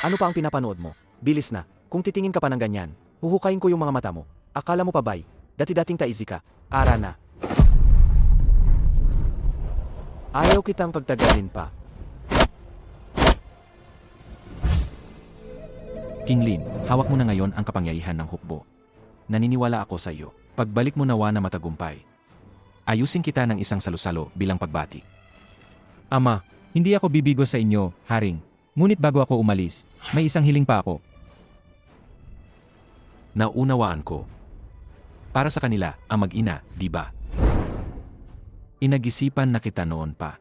Ano pa ang pinapanood mo? Bilis na, kung titingin ka pa ng ganyan, huhukayin ko yung mga mata mo. Akala mo pa ba'y, dati-dating Taizi ka, ara na. Ayaw kitang pagtagalin pa. King Lin, hawak mo na ngayon ang kapangyarihan ng hukbo. Naniniwala ako sa iyo. Pagbalik mo nawa na matagumpay. Ayusin kita ng isang salusalo bilang pagbati. Ama, hindi ako bibigo sa inyo, Haring. Ngunit bago ako umalis, may isang hiling pa ako. Naunawaan ko. Para sa kanila, ang mag-ina, di ba? Inag-isipan na kita noon pa.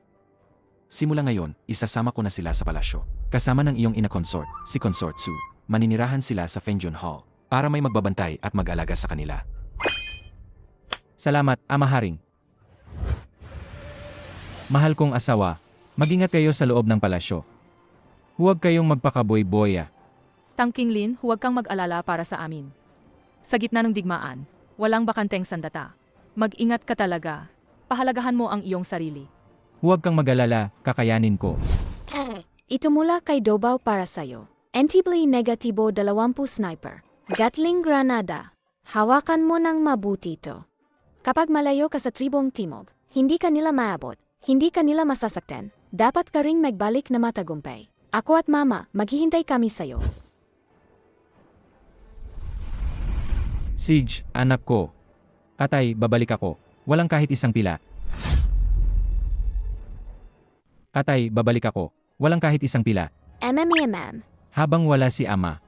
Simula ngayon, isasama ko na sila sa palasyo. Kasama ng iyong ina-consort, si Consort Su. Maninirahan sila sa Fengjun Hall para may magbabantay at mag-alaga sa kanila. Salamat, Ama Haring. Mahal kong asawa, mag-ingat kayo sa loob ng palasyo. Huwag kayong magpakaboy-boya. Tangking Lin, huwag kang mag-alala para sa amin. Sa gitna ng digmaan, walang bakanteng sandata. Mag-ingat ka talaga. Pahalagahan mo ang iyong sarili. Huwag kang mag-alala, kakayanin ko. Ito mula kay Dobao para sa'yo. Antibly negatibo 20 sniper. Gatling granada. Hawakan mo ng mabuti ito. Kapag malayo ka sa tribong timog, hindi ka nila maabot, hindi ka nila masasaktan, dapat ka ring magbalik na matagumpay. Ako at Mama, maghihintay kami sa'yo. Siege, anak ko. Atay, babalik ako. Walang kahit isang pila. Atay, babalik ako. Walang kahit isang pila. MM. Habang wala si Ama,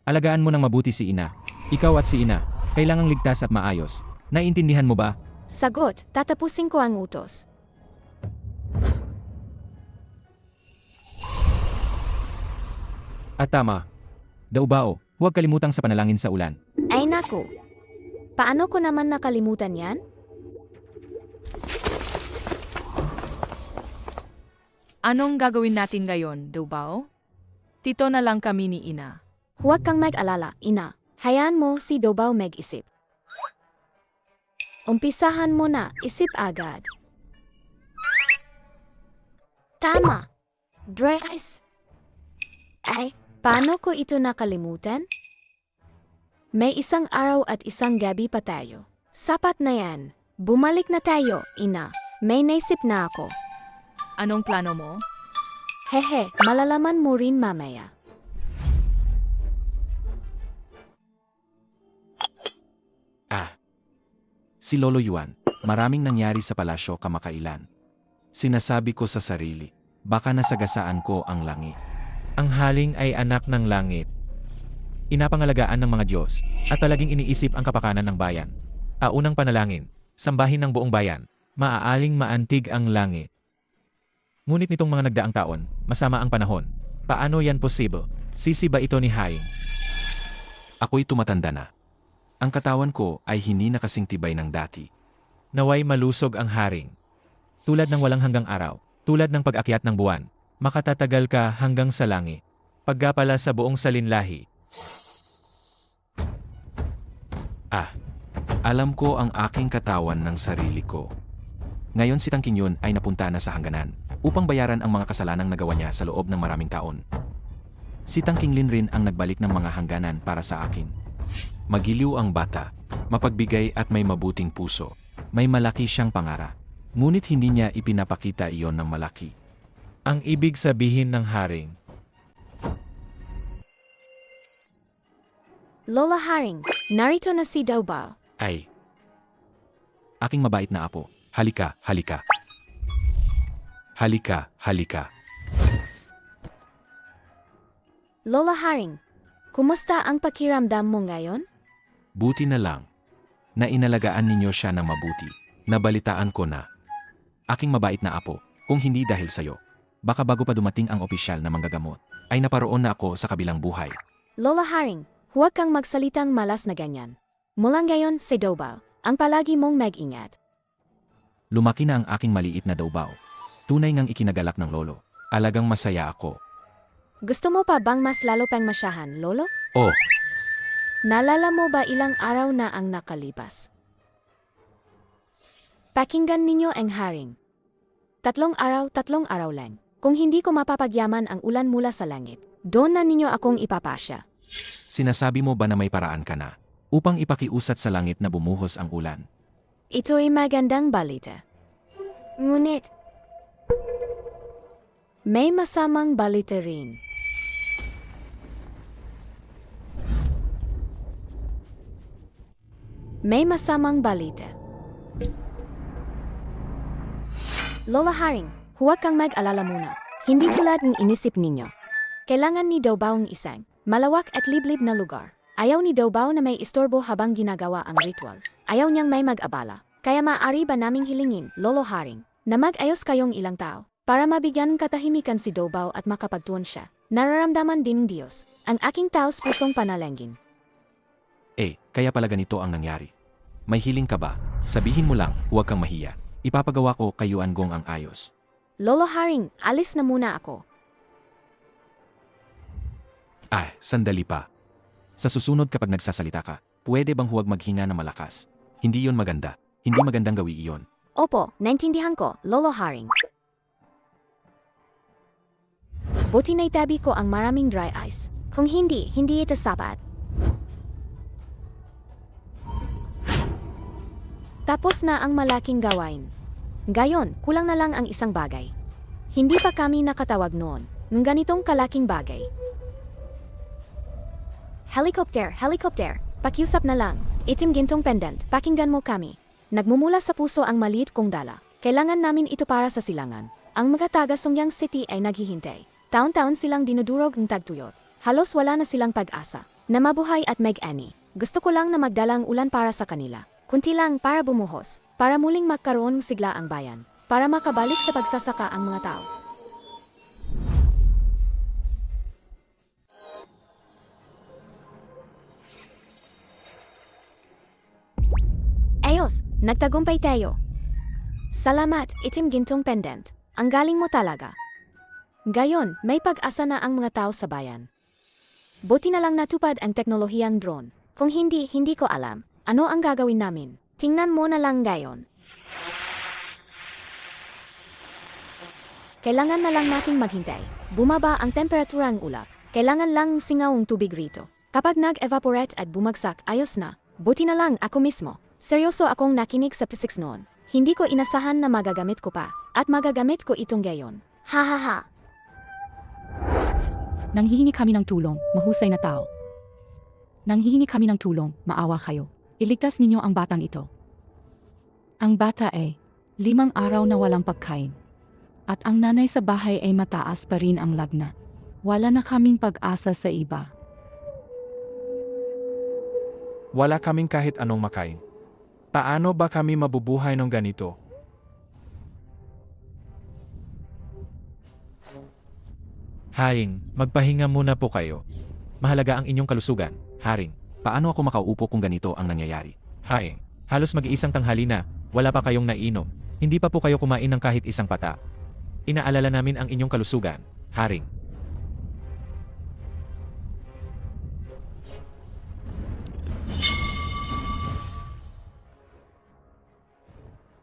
alagaan mo ng mabuti si Ina. Ikaw at si Ina, kailangang ligtas at maayos. Naiintindihan mo ba? Sagot, tatapusin ko ang utos. At tama. Daubao, huwag kalimutang sa panalangin sa ulan. Ay naku. Paano ko naman nakalimutan yan? Anong gagawin natin ngayon, Dobao? Tito na lang kami ni Ina. Huwag kang mag-alala, Ina. Hayaan mo si Dobao mag-isip. Umpisahan mo na, isip agad. Tama. Dress. Ay, paano ko ito nakalimutan? May isang araw at isang gabi pa tayo. Sapat na yan. Bumalik na tayo, Ina. May naisip na ako. Anong plano mo? Hehe, malalaman mo rin mamaya. Si Lolo Yuan, maraming nangyari sa palasyo kamakailan. Sinasabi ko sa sarili, baka nasagasaan ko ang langit. Ang haling ay anak ng langit. Inapangalagaan ng mga Diyos, at palaging iniisip ang kapakanan ng bayan. Unang panalangin, sambahin ng buong bayan, maaaling maantig ang langit. Ngunit nitong mga nagdaang taon, masama ang panahon. Paano yan posible? Sisi ba ito ni Haing? Ako'y tumatanda na. Ang katawan ko ay hindi na kasing tibay ng dati. Naway malusog ang Haring. Tulad ng walang hanggang araw, tulad ng pag-akyat ng buwan, makatatagal ka hanggang sa langit. Paggapala sa buong salinlahi. Alam ko ang aking katawan ng sarili ko. Ngayon si Tangking yun ay napunta na sa hangganan upang bayaran ang mga kasalanang nagawa niya sa loob ng maraming taon. Si Tangking Lin rin ang nagbalik ng mga hangganan para sa akin. Magiliw ang bata, mapagbigay at may mabuting puso. May malaki siyang pangarap. Ngunit hindi niya ipinapakita iyon ng malaki. Ang ibig sabihin ng Haring. Lola Haring, narito na si Dobao. Ay, aking mabait na apo, halika, halika. Halika, halika. Lola Haring, kumusta ang pakiramdam mo ngayon? Buti na lang na inalagaan ninyo siya ng mabuti. Nabalitaan ko na. Aking mabait na apo, kung hindi dahil sa'yo. Baka bago pa dumating ang opisyal na manggagamot, ay naparoon na ako sa kabilang buhay. Lola Haring, huwag kang magsalitang malas na ganyan. Mula ngayon, si Dobao, ang palagi mong mag-ingat. Lumaki na ang aking maliit na Dobao. Tunay ngang ikinagalak ng lolo. Alagang masaya ako. Gusto mo pa bang mas lalo pang masyahan, Lolo? Oh, Nalala mo ba ilang araw na ang nakalipas? Pakinggan ninyo ang Haring. 3 araw lang. Kung hindi ko mapapagyaman ang ulan mula sa langit, doon na ninyo akong ipapasya. sinasabi mo ba na may paraan ka na upang ipakiusat sa langit na bumuhos ang ulan? Ito ay magandang balita. Ngunit, may masamang balita rin. May masamang balita. Lola Haring, huwag kang mag-alala muna. Hindi tulad ng inisip ninyo. Kailangan ni Dobao ng isang malawak at liblib na lugar. Ayaw ni Dobao na may istorbo habang ginagawa ang ritual. Ayaw niyang may mag-abala. Kaya maaari ba naming hilingin, Lolo Haring, na mag-ayos kayong ilang tao para mabigyan ng katahimikan si Dobao at makapagtuon siya. Nararamdaman din ng Diyos ang aking taos pusong panalangin. Kaya pala ganito ang nangyari. May hiling ka ba? Sabihin mo lang, huwag kang mahiya. Ipapagawa ko kayuan gong ang ayos. Lolo Haring, alis na muna ako. Sandali pa. Sa susunod kapag nagsasalita ka, pwede bang huwag maghinga na malakas? Hindi yon maganda. Hindi magandang gawi iyon. Opo, naintindihan ko, Lolo Haring. Buti na itabi ko ang maraming dry ice. Kung hindi ito sapat. Tapos na ang malaking gawain. Gayon, kulang na lang ang isang bagay. Hindi pa kami nakatawag noon ng ganitong kalaking bagay. Helicopter, pakiusap na lang. Itim gintong pendant, pakinggan mo kami. Nagmumula sa puso ang maliit kong dala. Kailangan namin ito para sa silangan. Ang mga taga Songyang City ay naghihintay. Taon-taon silang dinudurog ng tagtuyot. Halos wala na silang pag-asa na mabuhay at mag-ani. Gusto ko lang na magdala ang ulan para sa kanila. Kunti lang para bumuhos, para muling magkaroon ng sigla ang bayan, para makabalik sa pagsasaka ang mga tao. Ayos, nagtagumpay tayo. Salamat, itim gintong pendant. Ang galing mo talaga. Gayon, may pag-asa na ang mga tao sa bayan. Buti na lang natupad ang teknolohiyang drone. Kung hindi ko alam. Ano ang gagawin namin? Tingnan mo na lang gayon. Kailangan na lang nating maghintay. Bumaba ang temperatura ng ulap. Kailangan lang singawong tubig rito. Kapag nag-evaporate at bumagsak, ayos na. Buti na lang ako mismo. Seryoso akong nakinig sa physics noon. Hindi ko inasahan na magagamit ko pa. At magagamit ko itong gayon. Ha ha ha. Nanghihingi kami ng tulong, mahusay na tao. Nanghihingi kami ng tulong, maawa kayo. Iligtas ninyo ang batang ito. Ang bata ay 5 araw na walang pagkain. At ang nanay sa bahay ay mataas pa rin ang lagnat. Wala na kaming pag-asa sa iba. Wala kaming kahit anong makain. Paano ba kami mabubuhay ng ganito? Haring, magpahinga muna po kayo. Mahalaga ang inyong kalusugan, Haring. Paano ako makaupo kung ganito ang nangyayari? Haring, halos mag-iisang tanghali na, wala pa kayong nainom. Hindi pa po kayo kumain ng kahit isang pata. Inaalala namin ang inyong kalusugan, Haring.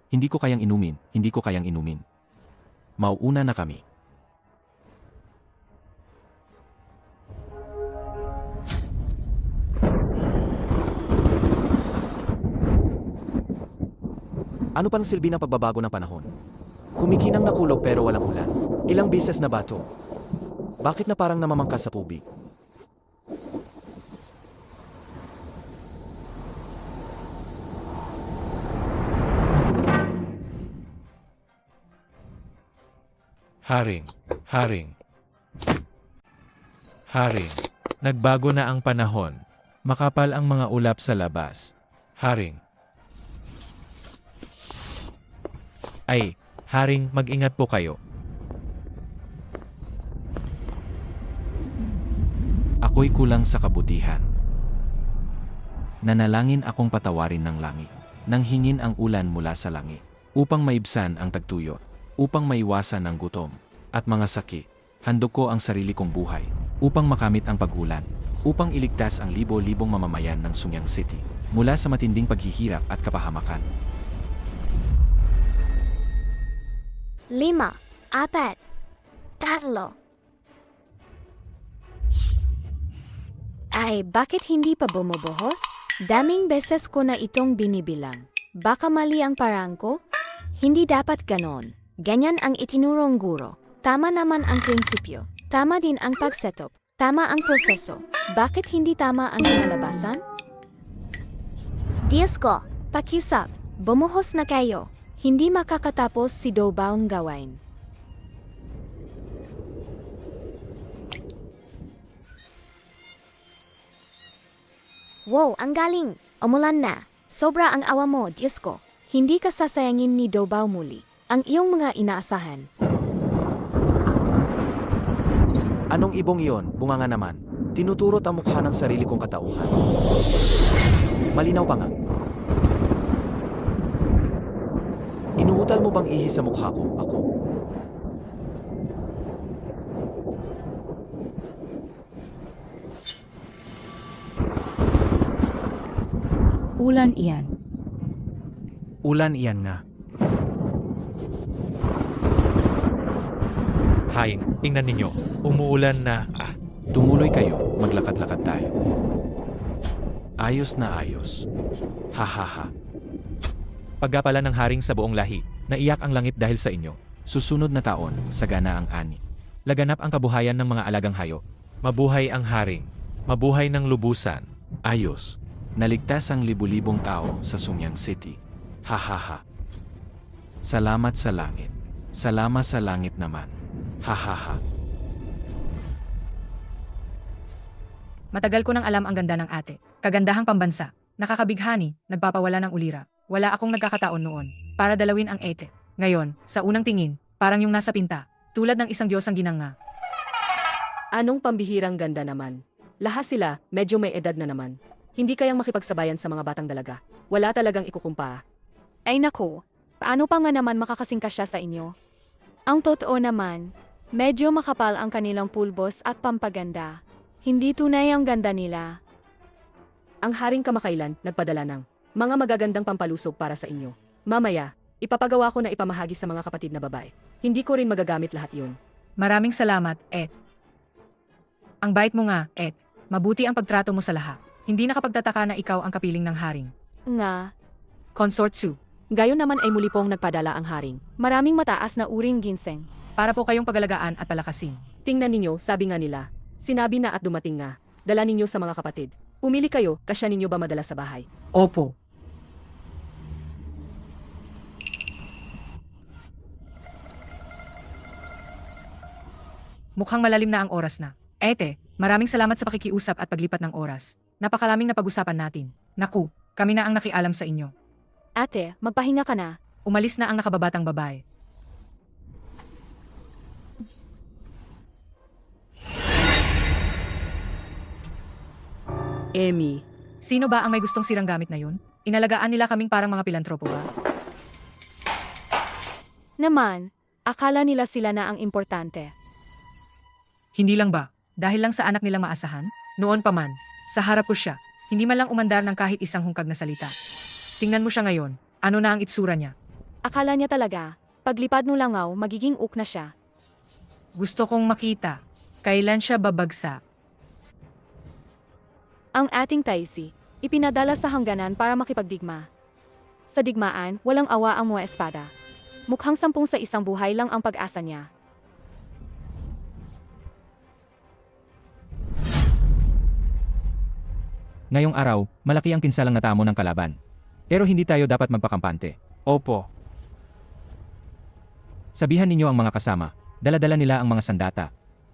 Hindi ko kayang inumin. Mauuna na kami. Ano pang silbi ng pagbabago ng panahon? Kumikinang na kulog pero walang ulan. Ilang bises na ba to? Bakit na parang namamangkas sa tubig? Haring, nagbago na ang panahon. Makapal ang mga ulap sa labas. Haring. Haring, mag-ingat po kayo. Ako'y kulang sa kabutihan. Nanalangin akong patawarin ng langit, nang hingin ang ulan mula sa langit, upang maibsan ang tagtuyot, upang maiwasan ang gutom, at mga sakit. Handog ko ang sarili kong buhay, upang makamit ang pag-ulan, upang iligtas ang libo-libong mamamayan ng Songyang City, mula sa matinding paghihirap at kapahamakan. 5, 4, 3. Bakit hindi pa bumubuhos? Daming beses ko na itong binibilang. Baka mali ang paraan ko? Hindi dapat ganon. Ganyan ang itinurong guro. Tama naman ang prinsipyo. Tama din ang pag-setup. Tama ang proseso. Bakit hindi tama ang kinalabasan? Diyos ko, pakiusap. Bumuhos na kayo. Hindi makakatapos si Dobaong gawain. Wow, ang galing! Umulan na. Sobra ang awa mo, Diyos ko. Hindi ka sasayangin ni Dobao muli. Ang iyong mga inaasahan. Anong ibong iyon, bunganga naman? Tinuturot ang mukha ng sarili kong katauhan. Malinaw pa nga. Inuutal mo bang ihi sa mukha ko, ako? Ulan iyan. Ulan iyan nga. Haing, tingnan ninyo. Umuulan na. Tumuloy kayo, maglakad-lakad tayo. Ayos na ayos. Hahaha. Pagkapala ng haring sa buong lahi, naiyak ang langit dahil sa inyo. Susunod na taon, sagana ang ani. Laganap ang kabuhayan ng mga alagang hayop. Mabuhay ang haring. Mabuhay ng lubusan. Ayos. Naligtas ang libu-libong tao sa Sumyang City. Hahaha. Salamat sa langit. Salamat sa langit naman. Hahaha. Matagal ko nang alam ang ganda ng ate. Kagandahang pambansa. Nakakabighani, nagpapawala ng ulira. Wala akong nagkakataon noon para dalawin ang ete. Ngayon, sa unang tingin, parang yung nasa pinta. Tulad ng isang Diyos ang ginanga. Anong pambihirang ganda naman. Lahat sila, medyo may edad na naman. Hindi kayang makipagsabayan sa mga batang dalaga. Wala talagang ikukumpa. Ay nako, paano pa nga naman makakasingka siya sa inyo? Ang totoo naman, medyo makapal ang kanilang pulbos at pampaganda. Hindi tunay ang ganda nila. Ang haring kamakailan, nagpadala ng mga magagandang pampalusog para sa inyo. Mamaya, ipapagawa ko na ipamahagi sa mga kapatid na babae. Hindi ko rin magagamit lahat yun. Maraming salamat, Et. Ang bait mo nga, Et. Mabuti ang pagtrato mo sa lahat. Hindi nakapagtataka na ikaw ang kapiling ng haring. Nga, Consort Su. Gayon naman ay muli pong nagpadala ang haring. maraming mataas na uring ginseng. Para po kayong pagalagaan at palakasin. Tingnan ninyo, sabi nga nila. Sinabi na at dumating nga. Dala ninyo sa mga kapatid. Pumili kayo, kasya ninyo ba madala sa bahay? Opo. Mukhang malalim na ang oras na. Ete, maraming salamat sa pakikiusap at paglipat ng oras. Napakalaming napag-usapan natin. Naku, kami na ang nakialam sa inyo. Ate, magpahinga ka na. Umalis na ang nakababatang babae. Emmy, Sino ba ang may gustong sirang gamit na yun? Inalagaan nila kaming parang mga pilantropo ba? Naman, akala nila sila na ang importante. Hindi lang ba? Dahil lang sa anak nilang maasahan? Noon pa man, sa harap ko siya, hindi man lang umandar ng kahit isang hungkag na salita. Tingnan mo siya ngayon, ano na ang itsura niya? Akala niya talaga, paglipad ng langaw, magiging uk na siya. Gusto kong makita, kailan siya babagsak. Ang ating Taisi, ipinadala sa hangganan para makipagdigma. Sa digmaan, walang awa ang mga espada. Mukhang 10 sa isang buhay lang ang pag-asa niya. Ngayong araw, malaki ang pinsalang natamo ng kalaban. Pero hindi tayo dapat magpakampante. Opo. Sabihan ninyo ang mga kasama, dala-dala nila ang mga sandata.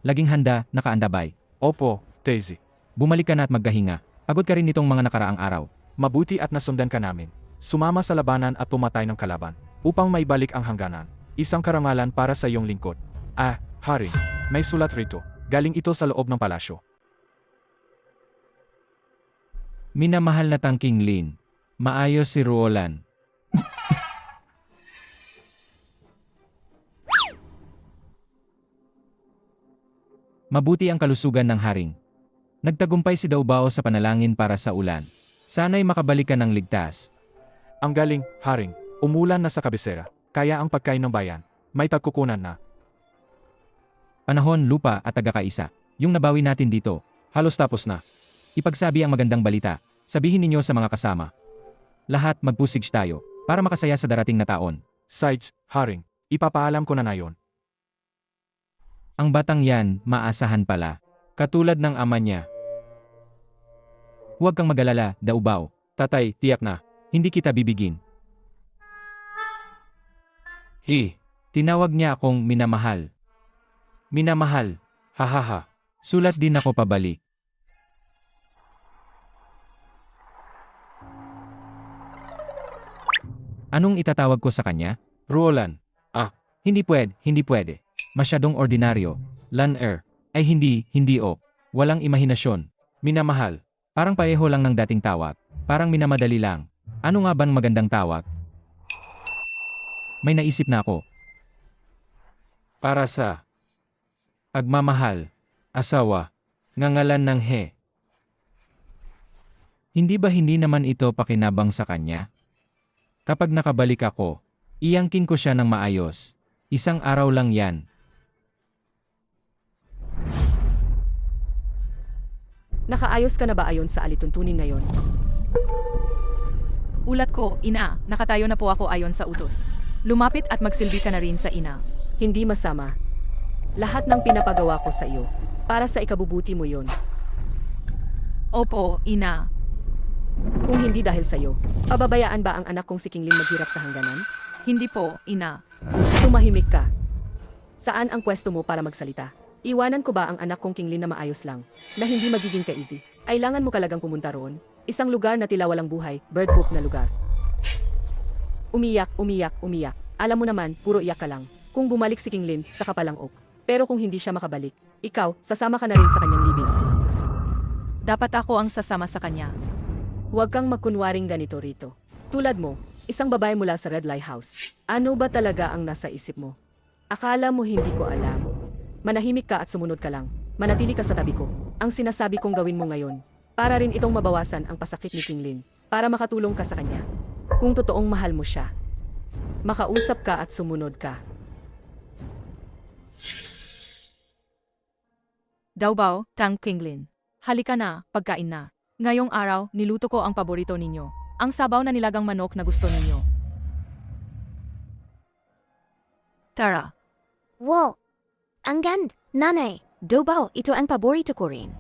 Laging handa, nakaandabay. Opo, Daisy. Bumalik ka na at maggahinga. Pagod ka rin nitong mga nakaraang araw. Mabuti at nasundan ka namin. Sumama sa labanan at pumatay ng kalaban. Upang maibalik ang hangganan. Isang karangalan para sa iyong lingkod. Hari, may sulat rito. Galing ito sa loob ng palasyo. Minamahal na Tangking Lin. Maayos si Ruolan. Mabuti ang kalusugan ng haring. Nagtagumpay si Daubao sa panalangin para sa ulan. Sana'y makabalik ka ng ligtas. Ang galing, haring. Umulan na sa kabisera. Kaya ang pagkain ng bayan. May tagkukunan na. Panahon, lupa at tagakaisa. Yung nabawi natin dito, halos tapos na. Ipagsabi ang magandang balita. Sabihin ninyo sa mga kasama. Lahat magpusig tayo para makasaya sa darating na taon. Sides, haring. Ipapaalam ko na yon. Ang batang yan, maasahan pala. Katulad ng ama niya. Huwag kang magalala, Daubao. Tatay, tiyak na. Hindi kita bibigin. Tinawag niya akong minamahal. Minamahal. Hahaha. Sulat din ako pabalik. Anong itatawag ko sa kanya? Ruolan. Hindi pwede. Masyadong ordinaryo. Lan-er. Ay hindi o. Walang imahinasyon. Minamahal. Parang pareho lang ng dating tawag. Parang minamadali lang. Ano nga bang magandang tawag? May naisip na ako. Para sa Pagmamahal. Asawa. Ngangalan ng he. Hindi ba hindi naman ito pakinabang sa kanya? Kapag nakabalik ako, iangkin ko siya ng maayos. Isang araw lang yan. Nakaayos ka na ba ayon sa alituntunin ngayon? Ulat ko, ina, nakatayo na po ako ayon sa utos. Lumapit at magsilbi ka na rin sa ina. Hindi masama. Lahat ng pinapagawa ko sa iyo, para sa ikabubuti mo yon. Opo, ina. Kung hindi dahil sa iyo, pababayaan ba ang anak kong si King Lin maghirap sa hangganan? Hindi po, ina. Tumahimik ka. Saan ang pwesto mo para magsalita? Iwanan ko ba ang anak kong King Lin na maayos lang, na hindi magiging ka-easy? Kailangan mo talagang pumunta roon? Isang lugar na tila walang buhay, bird poop na lugar. Umiyak. Alam mo naman, puro iyak ka lang. Kung bumalik si King Lin, sa kapalang oak. Pero kung hindi siya makabalik, ikaw, sasama ka na rin sa kanyang libing. Dapat ako ang sasama sa kanya. Huwag kang magkunwaring ganito rito. Tulad mo, isang babae mula sa Red Lighthouse. Ano ba talaga ang nasa isip mo? Akala mo hindi ko alam. Manahimik ka at sumunod ka lang. Manatili ka sa tabi ko. Ang sinasabi kong gawin mo ngayon, para rin itong mabawasan ang pasakit ni King Lin, para makatulong ka sa kanya. Kung totoong mahal mo siya, makausap ka at sumunod ka. Daubao, Tang Kinglin. Halika na, pagkain na. Ngayong araw, niluto ko ang paborito ninyo. Ang sabaw na nilagang manok na gusto ninyo. Tara. Wow! Ang gand, nanay. Daubao, ito ang paborito ko rin.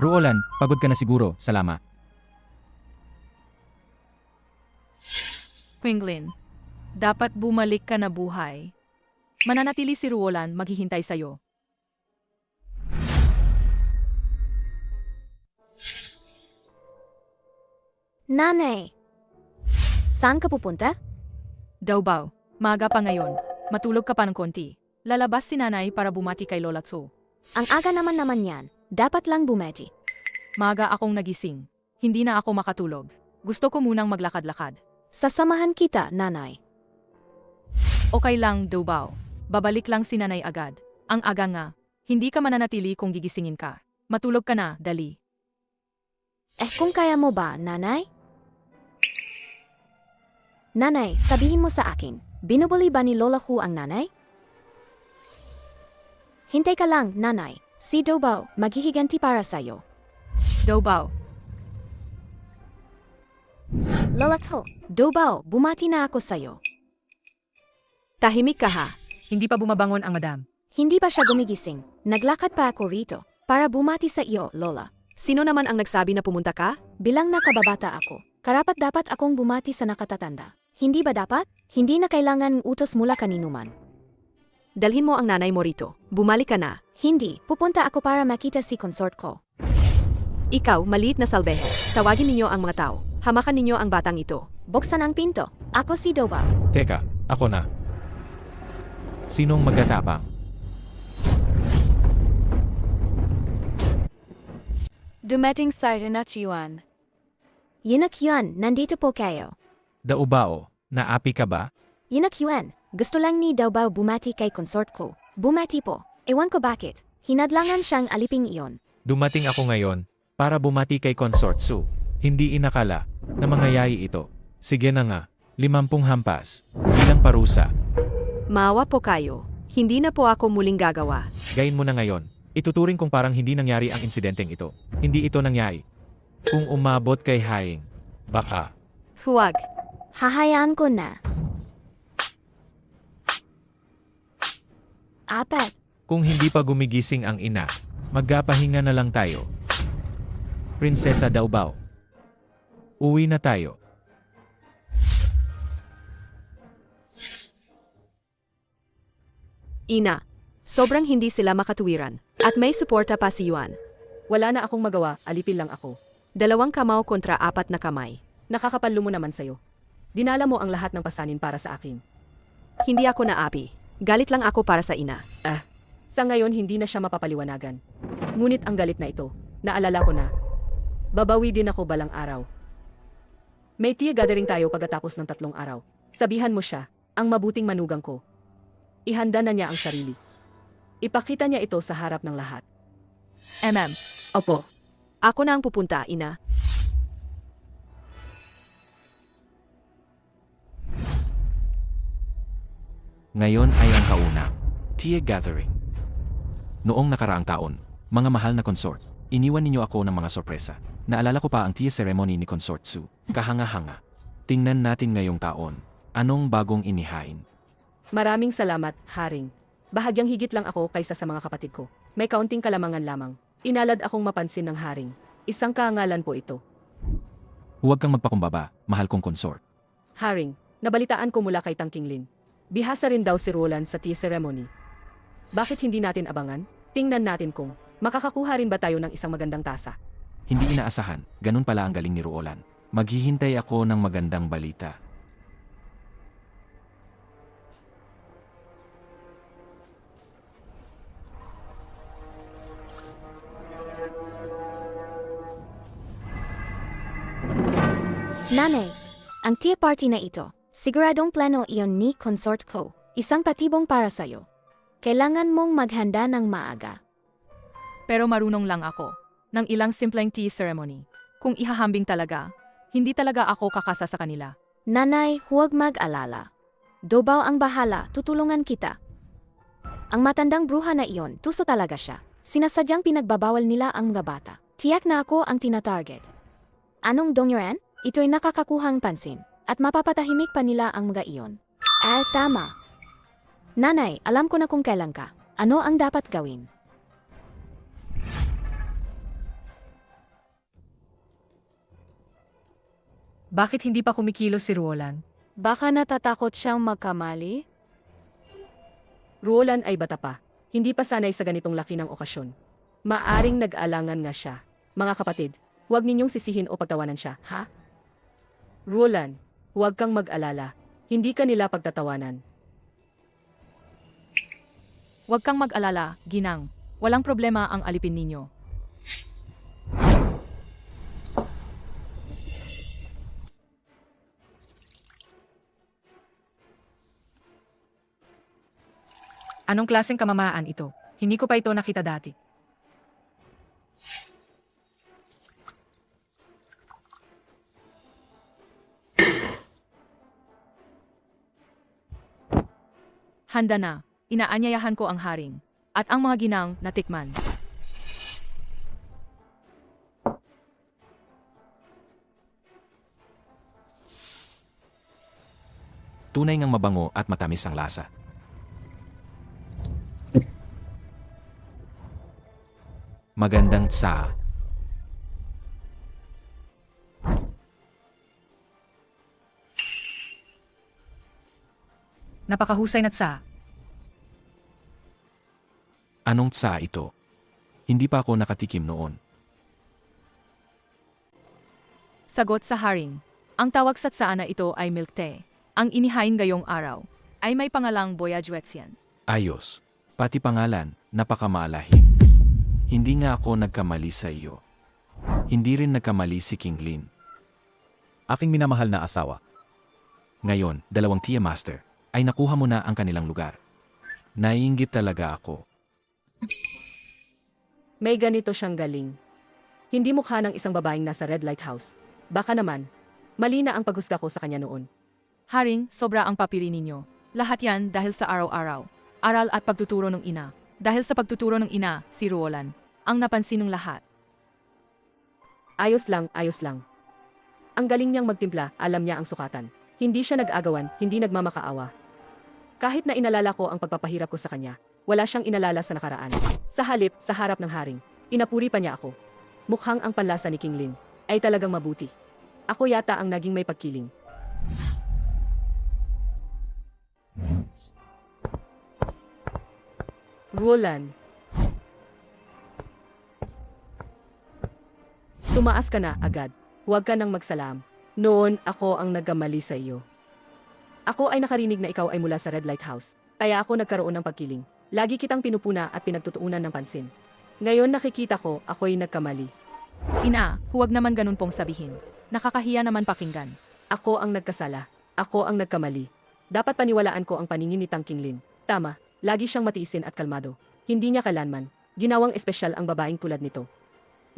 Ruolan, pagod ka na siguro. Salamat. Kinglin. Dapat bumalik ka na buhay. Mananatili si Ruolan, maghihintay sa'yo. Nanay! Saan ka pupunta? Daubao, maaga pa ngayon. Matulog ka pa ng konti. Lalabas si nanay para bumati kay Lola Tso. Ang aga naman yan. Dapat lang bumati. Maaga akong nagising. Hindi na ako makatulog. Gusto ko munang maglakad-lakad. Sasamahan kita, nanay. Okay lang, Daubao. Babalik lang si nanay agad. Ang aga nga. Hindi ka mananatili kung gigisingin ka. Matulog ka na, dali. Kung kaya mo ba, nanay? Nanay, sabihin mo sa akin, binubuli ba ni Lola Hu ang nanay? Hintay ka lang, nanay. Si Daubao, maghihiganti para sa'yo. Daubao. Lola Hu, Daubao, bumati na ako sa'yo. Tahimik ka ha. Hindi pa bumabangon ang madam. Hindi pa siya gumigising. Naglakad pa ako rito para bumati sa iyo, Lola. Sino naman ang nagsabi na pumunta ka? Bilang nakababata ako, karapat-dapat akong bumati sa nakatatanda. Hindi ba dapat? Hindi na kailangan utos mula kaninuman. Dalhin mo ang nanay mo rito. Bumalik ka na. Hindi, pupunta ako para makita si consort ko. Ikaw, maliit na salbehe. Tawagin ninyo ang mga tao. Hamakan ninyo ang batang ito. Buksan ang pinto. Ako si Daubao. Teka, ako na. Sinong magtatapang? Dumating sa Renachuan. Yinak Yuan, nandito po kayo. Daubao, naapi ka ba? Yinak Yuan, gusto lang ni Daubao bumati kay consort ko. Bumati po. Ewan ko bakit. Hinadlangan siyang aliping iyon. Dumating ako ngayon para bumati kay Consort Su. Hindi inakala na mangyayari ito. Sige na nga, 50 hampas. Bilang parusa. Maawa po kayo. Hindi na po ako muling gagawa. Gayin mo na ngayon. Ituturing kong parang hindi nangyari ang insidenteng ito. Hindi ito nangyari. Kung umabot kay Haing, baka. Huwag. Hahayaan ko na. Apat. Kung hindi pa gumigising ang ina, magpapahinga na lang tayo. Prinsesa Daubao. Uwi na tayo. Ina, sobrang hindi sila makatuwiran. At may suporta pa si Yuan. Wala na akong magawa, alipin lang ako. 2 kamao kontra 4 na kamay. Nakakapalo mo naman sa'yo. Dinala mo ang lahat ng pasanin para sa akin. Hindi ako naapi. Galit lang ako para sa ina. Sa ngayon hindi na siya mapapaliwanagan. Ngunit ang galit na ito, naalala ko na. Babawi din ako balang araw. May tea gathering tayo pagkatapos ng 3 araw. Sabihan mo siya, ang mabuting manugang ko. Ihanda na niya ang sarili. Ipakita niya ito sa harap ng lahat. Opo. Ako na ang pupunta, ina. Ngayon ay ang kaunang tea gathering. Noong nakaraang taon, mga mahal na consort, iniwan ninyo ako ng mga sorpresa. Naalala ko pa ang tea ceremony ni Consort Su. Kahanga-hanga. Tingnan natin ngayong taon. Anong bagong inihain? Maraming salamat, Haring. Bahagyang higit lang ako kaysa sa mga kapatid ko. May kaunting kalamangan lamang. Inalad akong mapansin ng Haring. Isang kaangalan po ito. Huwag kang magpakumbaba, mahal kong consort. Haring, nabalitaan ko mula kay Tang Qinglin. Bihasa rin daw si Roland sa tea ceremony. Bakit hindi natin abangan? Tingnan natin kung makakakuha rin ba tayo ng isang magandang tasa. Hindi inaasahan, ganun pala ang galing ni Roland. Maghihintay ako ng magandang balita. Nanay, ang tea party na ito, siguradong plano iyon ni consort ko. Isang patibong para sa'yo. Kailangan mong maghanda ng maaga. Pero marunong lang ako ng ilang simpleng tea ceremony. Kung ihahambing talaga, hindi talaga ako kakasa sa kanila. Nanay, huwag mag-alala. Dobaw ang bahala, tutulungan kita. Ang matandang bruha na iyon, tuso talaga siya. Sinasadyang pinagbabawal nila ang mga bata. Tiyak na ako ang tinatarget. Anong dongyoran? Ito'y nakakakuhang pansin, at mapapatahimik pa nila ang mga iyon. Tama. Nanay, alam ko na kung kailan ka. Ano ang dapat gawin? Bakit hindi pa kumikilos si Roland? Baka natatakot siyang magkamali? Roland ay bata pa. Hindi pa sanay sa ganitong laki ng okasyon. Maaring nag-alangan nga siya. Mga kapatid, huwag ninyong sisihin o pagtawanan siya, ha? Roland, huwag kang mag-alala. Hindi ka nila pagtatawanan. Huwag kang mag-alala, ginang. Walang problema ang alipin ninyo. Anong klaseng kamamaan ito? Hindi ko pa ito nakita dati. Handa na. Inaanyayahan ko ang haring at ang mga ginang na tikman. Tunay ngang mabango at matamis ang lasa. Magandang tsa. Napakahusay na tsa. Anong tsa ito? Hindi pa ako nakatikim noon. Sagot sa haring. Ang tawag sa tsaan na ito ay milk tea. Ang inihain ngayong araw ay may pangalang Boyajuetsian. Ayos. Pati pangalan, napakamalahig. Hindi nga ako nagkamali sa iyo. Hindi rin nagkamali si King Lin. Aking minamahal na asawa. Ngayon, 2 Tia Master, ay nakuha mo na ang kanilang lugar. Naiinggit talaga ako. May ganito siyang galing. Hindi mukha ng isang babaeng nasa Red Lighthouse. Baka naman, mali na ang paghusga ko sa kanya noon. Haring, sobra ang papiri ninyo. Lahat yan dahil sa araw-araw. Aral at pagtuturo ng ina. Dahil sa pagtuturo ng ina, si Roland, ang napansin ng lahat. Ayos lang, ayos lang. Ang galing niyang magtimpla, alam niya ang sukatan. Hindi siya nag-agawan, hindi nagmamakaawa. Kahit na inalala ko ang pagpapahirap ko sa kanya, wala siyang inalala sa nakaraan. Sa halip, sa harap ng haring, inapuri pa niya ako. Mukhang ang panlasa ni King Lin ay talagang mabuti. Ako yata ang naging may pagkiling. Roland. Tumaas ka na agad. Huwag ka nang magsalam. Noon ako ang nagkamali sa iyo. Ako ay nakarinig na ikaw ay mula sa Red Light House, kaya ako nagkaroon ng pagkiling. Lagi kitang pinupuna at pinagtutuunan ng pansin. Ngayon nakikita ko, ako'y nagkamali. Ina, huwag naman ganun pong sabihin. Nakakahiya naman pakinggan. Ako ang nagkasala. Ako ang nagkamali. Dapat paniwalaan ko ang paningin ni Tang Qinglin. Tama, lagi siyang matiisin at kalmado. Hindi niya kailanman ginawang espesyal ang babaeng tulad nito.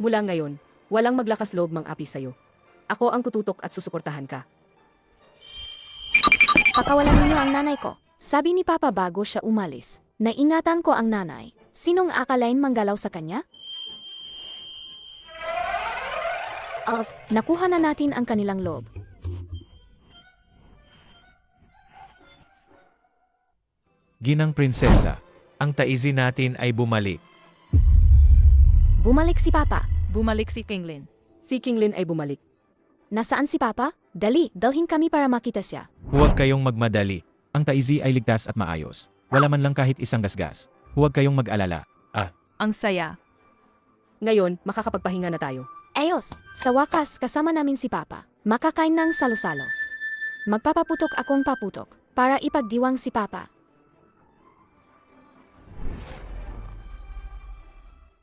Mula ngayon, walang maglakas loob mang-api sa'yo. Ako ang tututok at susuportahan ka. Pakawalan ninyo ang nanay ko. Sabi ni Papa bago siya umalis. Naingatan ko ang nanay. Sinong akalain manggalaw sa kanya? Nakuha na natin ang kanilang loob. Ginang prinsesa, ang taizi natin ay bumalik. Bumalik si Papa. Bumalik si Qinglin. Si Qinglin ay bumalik. Nasaan si Papa? Dali, dalhin kami para makita siya. Huwag kayong magmadali. Ang taizi ay ligtas at maayos. Wala man lang kahit isang gasgas. Huwag kayong mag-alala. Ang saya. Ngayon, makakapagpahinga na tayo. Ayos, sa wakas kasama namin si Papa. Makakain ng salo-salo. Magpapaputok akong paputok para ipagdiwang si Papa.